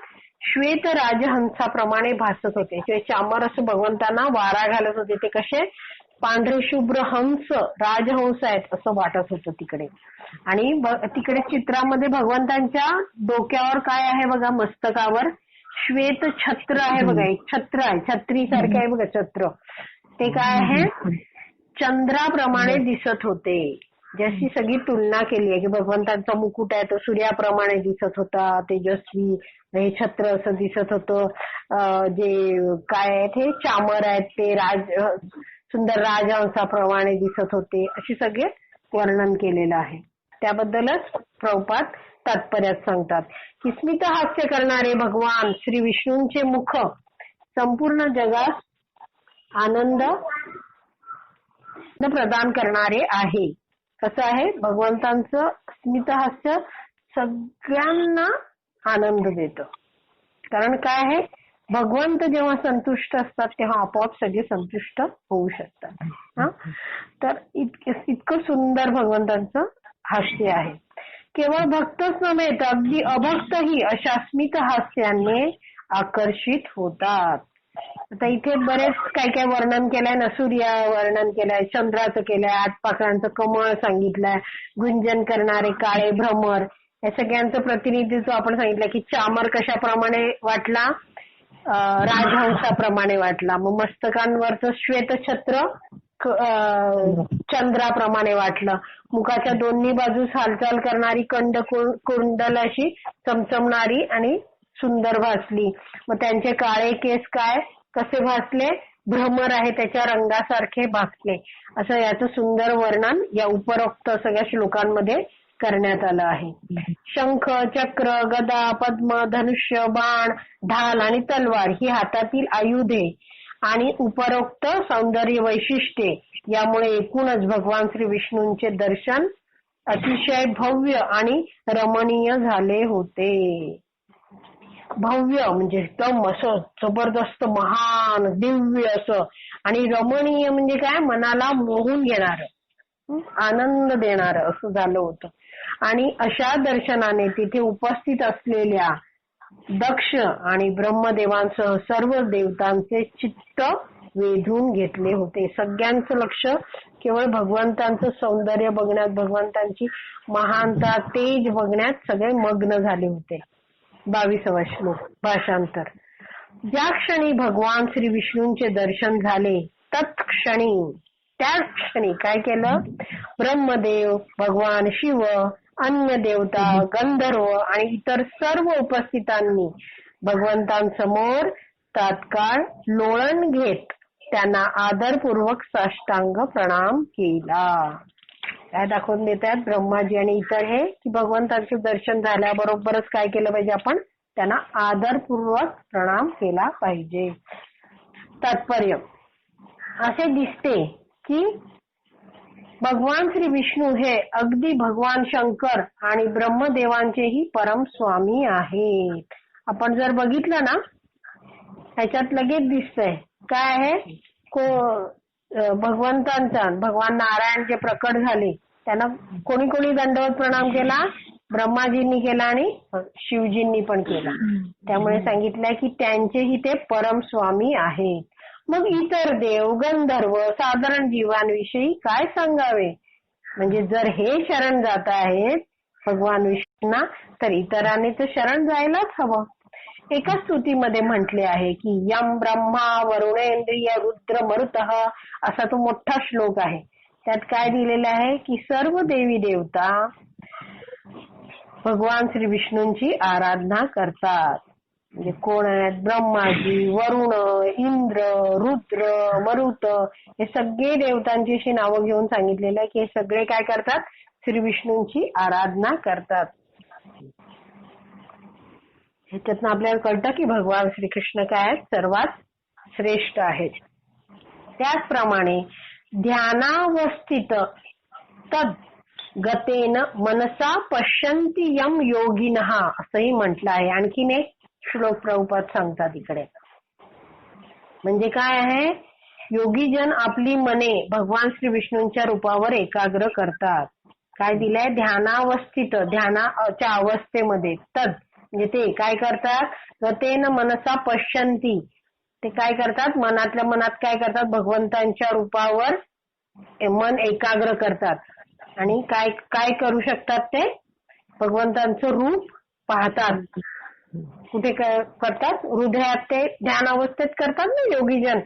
श्वेत राजहंसाप्रमाणे भासत होते. ते चामर असं भगवंतांना वारा घालत होते. ते कसे पांढरे शुभ्र हंस, राजहंस आहेत असं वाटत होतं तिकडे. आणि तिकडे चित्रामध्ये भगवंतांच्या डोक्यावर काय आहे बघा, मस्तकावर श्वेत छत्र आहे बघा, एक छत्र आहे, छत्री सारखे आहे बघा छत्र. ते काय आहे? चंद्राप्रमाणे दिसत होते. जशी सगळी तुलना केली आहे की भगवंतांचा मुकुट आहे तो सूर्याप्रमाणे दिसत होता, तेजस्वी. हे छत्र असं दिसत होतं. जे काय आहे ते चामर आहेत ते सुंदर राजहंसाप्रमाणे दिसत होते. अशी सगळे वर्णन केलेलं आहे. त्याबद्दलच प्रभुपाद तात्पर्यात सांगतात की स्मित हास्य करणारे भगवान श्री विष्णूंचे मुख संपूर्ण जगास आनंद प्रदान करणारे आहे. कसं आहे? भगवंतांचं स्मित हास्य सगळ्यांना आनंद देतं. कारण काय आहे? भगवंत जेव्हा संतुष्ट असतात तेव्हा आपोआप सगळे संतुष्ट होऊ शकतात. तर इतकं सुंदर भगवंतांचं हास्य आहे. केवळ भक्तच नव्हे तर अगदी अभक्तही अशा स्मित हास्याने आकर्षित होतात. आता इथे बरेच काय काय वर्णन केलंय ना, सूर्य वर्णन केलंय, चंद्राचं केलंय, 8 पाकळ्यांचं कमळ सांगितलंय, गुंजन करणारे काळे भ्रमर, या सगळ्यांचं प्रतिनिधित्व आपण सांगितलं की चामर कशाप्रमाणे वाटला? राजहंसाप्रमाणे वाटला. मग मस्तकांवरचं श्वेतछत्र चंद्राप्रमाणे वाटलं. मुखाच्या दोन्ही बाजूस हालचाल करणारी कुंडल अशी चमचमणारी आणि सुंदर भासली. मग त्यांचे काळे केस काय कसे भासले? भ्रमर आहे त्याच्या रंगासारखे भासले. असं याचं सुंदर वर्णन या उपरोक्त सगळ्या श्लोकांमध्ये करण्यात आलं आहे. शंख, चक्र, गदा, पद्म, धनुष्य, बाण, ढाल आणि तलवार ही हातातील आयुधे आणि उपरोक्त सौंदर्य वैशिष्ट्ये यामुळे एकूणच भगवान श्री विष्णूंचे दर्शन अतिशय भव्य आणि रमणीय झाले होते. भव्य म्हणजे एकदम असं जबरदस्त महान दिव्य असं, आणि रमणीय म्हणजे काय? मनाला मोहून घेणारं, आनंद देणारं असं झालं होतं. आणि अशा दर्शनाने तिथे उपस्थित असलेल्या दक्ष आणि ब्रह्मदेवांसह सर्व देवतांचे चित्त वेधून घेतले होते. सगळ्यांचं लक्ष केवळ भगवंतांचं सौंदर्य बघण्यात, भगवंतांची महानता, तेज बघण्यात सगळे मग्न झाले होते. 22वा श्लोक भाषांतर. ज्या क्षणी भगवान श्री विष्णूंचे दर्शन झाले तत्क्षणी, त्याच क्षणी काय केलं? ब्रह्मदेव, भगवान शिव, अन्य देवता, गंधर्व आणि इतर सर्व उपस्थितांनी भगवंतांसमोर तात्काळ लोळण घेत त्यांना आदरपूर्वक साष्टांग प्रणाम केला. काय दाखवून देत आहेत ब्रह्माजी आणि इतर हे, की भगवंतांचे दर्शन झाल्याबरोबरच काय केलं पाहिजे? आपण त्यांना आदरपूर्वक प्रणाम केला पाहिजे. तात्पर्य असे दिसते की भगवान श्री विष्णू हे अगदी भगवान शंकर आणि ब्रह्मदेवांचेही परम स्वामी आहेत. आपण जर बघितलं ना, ह्याच्यात लगेच दिसतंय काय आहे? भगवंतांचा, भगवान नारायण जे प्रकट झाले त्यांना कोणी कोणी दंडवत प्रणाम केला? ब्रह्माजींनी केला आणि शिवजींनी पण केला. त्यामुळे सांगितलंय की त्यांचेही ते परम स्वामी आहेत. मग इतर देव, गंधर्व, साधारण जीवांविषयी काय सांगावे? म्हणजे जर हे शरण जात आहेत भगवान विष्णूंना, तर इतरांनी तर शरण जायलाच हवं. एका स्तुतीमध्ये म्हटले आहे की यम ब्रह्मा वरुणेंद्रिय रुद्र मरुतः, असा तो मोठा श्लोक आहे. त्यात काय दिलेलं आहे की सर्व देवी देवता भगवान श्री विष्णूंची आराधना करतात. म्हणजे कोण आहेत? ब्रह्माजी, वरुण, इंद्र, रुद्र, मरुत हे सगळे देवतांची अशी नावं घेऊन सांगितलेलं आहे की हे सगळे काय करतात? श्री विष्णूंची आराधना करतात. ह्याच्यातनं आपल्याला कळतं की भगवान श्रीकृष्ण काय आहेत? सर्वात श्रेष्ठ आहेत. त्याचप्रमाणे ध्यानावस्थित तद गतेन मनसा पश्यन्ति यम योगिनः असंही म्हटलं आहे. आणखीन एक श्लोक प्रभुपाद सांगतात इकडे. म्हणजे काय आहे? योगीजन आपली मने भगवान श्री विष्णूंच्या रूपावर एकाग्र करतात. काय दिलंय? ध्यानावस्थित, ध्यानाच्या अवस्थेमध्ये तद म्हणजे ते काय करतात? गतेन मनसा पश्यन्ति ते काय करतात? मनातल्या मनात काय करतात? भगवंतांच्या रूपावर मन एकाग्र करतात. आणि काय काय करू शकतात ते? भगवंतांचं रूप पाहतात. कुठे करतात? हृदयात ते ध्यान अवस्थेत करतात ना योगीजन.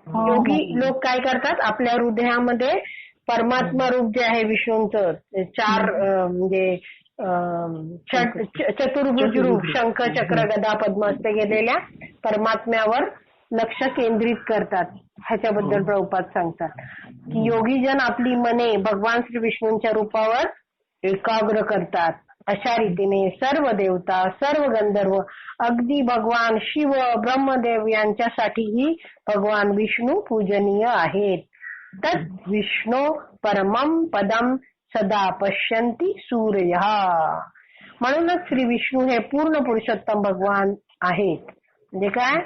योगी लोक काय करतात? आपल्या हृदयामध्ये परमात्मा रूप जे आहे विष्णूंचं 4 म्हणजे चतुर्भुज रूप शंख चक्र गदा पद्म हस्ते गेलेल्या परमात्म्यावर लक्ष केंद्रित करतात. ह्याच्याबद्दल प्रभुपाद सांगतात की योगीजन आपली मने भगवान श्री विष्णूंच्या रूपावर एकाग्र करतात. अशा रीतीने सर्व देवता, सर्व गंधर्व, अगदी भगवान शिव, ब्रह्मदेव यांच्यासाठीही भगवान विष्णू पूजनीय आहेत. तत् विष्णू परमं पदम सदा पश्यन्ति सूर्यः. म्हणूनच श्री विष्णू हे पूर्ण पुरुषोत्तम भगवान आहेत. म्हणजे काय?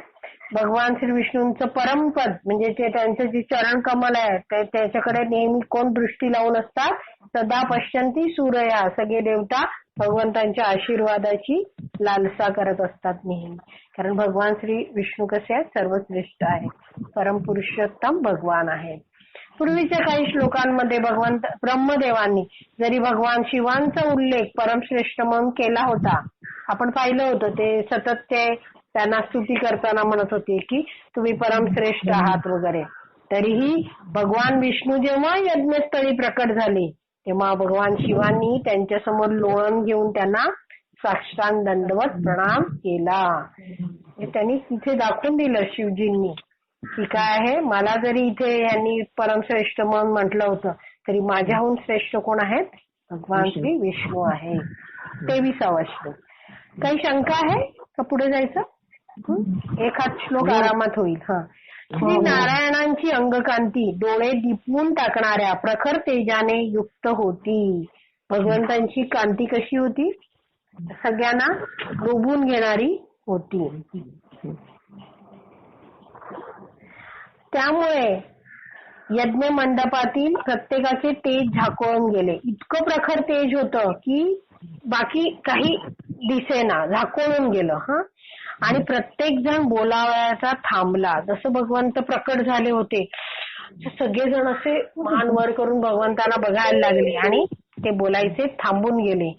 भगवान श्री विष्णूंचं परमपद म्हणजे ते त्यांचं जे चरण कमल आहे त्याच्याकडे नेहमी कोण दृष्टी लावून असतात? सदा पश्यन्ति सूर्यः. सगळे देवता भगवंतांच्या आशीर्वादाची लालसा करत असतात नेहमी. कारण भगवान श्री विष्णू कसे आहेत? सर्वश्रेष्ठ आहेत, परमपुरुषोत्तम भगवान आहेत. पूर्वीच्या काही श्लोकांमध्ये भगवंत ब्रह्मदेवांनी जरी भगवान शिवांचा उल्लेख परमश्रेष्ठ म्हणून केला होता. आपण पाहिलं होतं ते सतत ते त्यांना स्तुती करताना म्हणत होते की तुम्ही परमश्रेष्ठ आहात वगैरे. तरीही भगवान विष्णू जेव्हा यज्ञस्थळी प्रकट झाले तेव्हा भगवान शिवांनी त्यांच्यासमोर लोळण घेऊन त्यांना साष्टांग दंडवत प्रणाम केला. त्यांनी तिथे दाखवून दिलं शिवजींनी की काय आहे? मला जरी इथे यांनी परमश्रेष्ठ म्हणून म्हटलं होतं तरी माझ्याहून श्रेष्ठ कोण आहेत? भगवान श्री विष्णू आहे. 23वा श्लोक. काही शंका आहे का पुढे जायचं? एखाद श्लोक आरामात होईल. श्री नारायणांची अंगकांती डोळे दिपवून टाकणाऱ्या प्रखर तेजाने युक्त होती. भगवंतांची कांती कशी होती? सगळ्यांना डोबून घेणारी होती. त्यामुळे यज्ञ मंडपातील प्रत्येकाचे तेज झाकोळून गेले. इतकं प्रखर तेज होतं की बाकी काही दिसेना, झाकोळून गेलं. आणि प्रत्येक जण बोलावयाचा थांबला. जसं भगवंत प्रकट झाले होते सगळेजण असे मान वर करून भगवंताला बघायला लागले आणि ते बोलायचे थांबून गेले.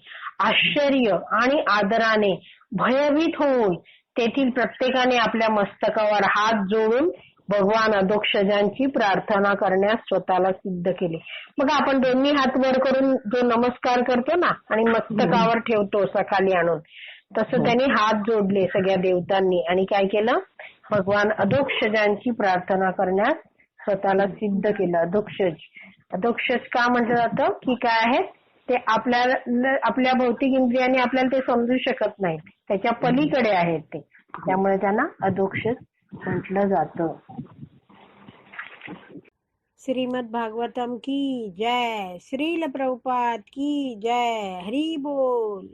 आश्चर्य आणि आदराने भयभीत होऊन तेथील प्रत्येकाने आपल्या मस्तकावर हात जोडून भगवान अधोक्षजांची प्रार्थना करण्यास स्वतःला सिद्ध केले. मग आपण दोन्ही हात वर करून जो नमस्कार करतो ना आणि मस्तकावर ठेवतो सकाळी आणून, तसं त्यांनी हात जोडले सगळ्या देवतांनी आणि काय केलं? भगवान अधोक्षजांची प्रार्थना करण्यास स्वतःला सिद्ध केलं. अधोक्षज का म्हटलं जातं की काय आहे? ते आपल्या भौतिक इंद्रियांनी आपल्याला ते समजू शकत नाही, त्याच्या पलीकडे आहेत ते, त्यामुळे त्यांना अधोक्षज म्हटलं जातं. श्रीमद भागवतम की जय. श्रील प्रभुपाद की जय. हरी बोल.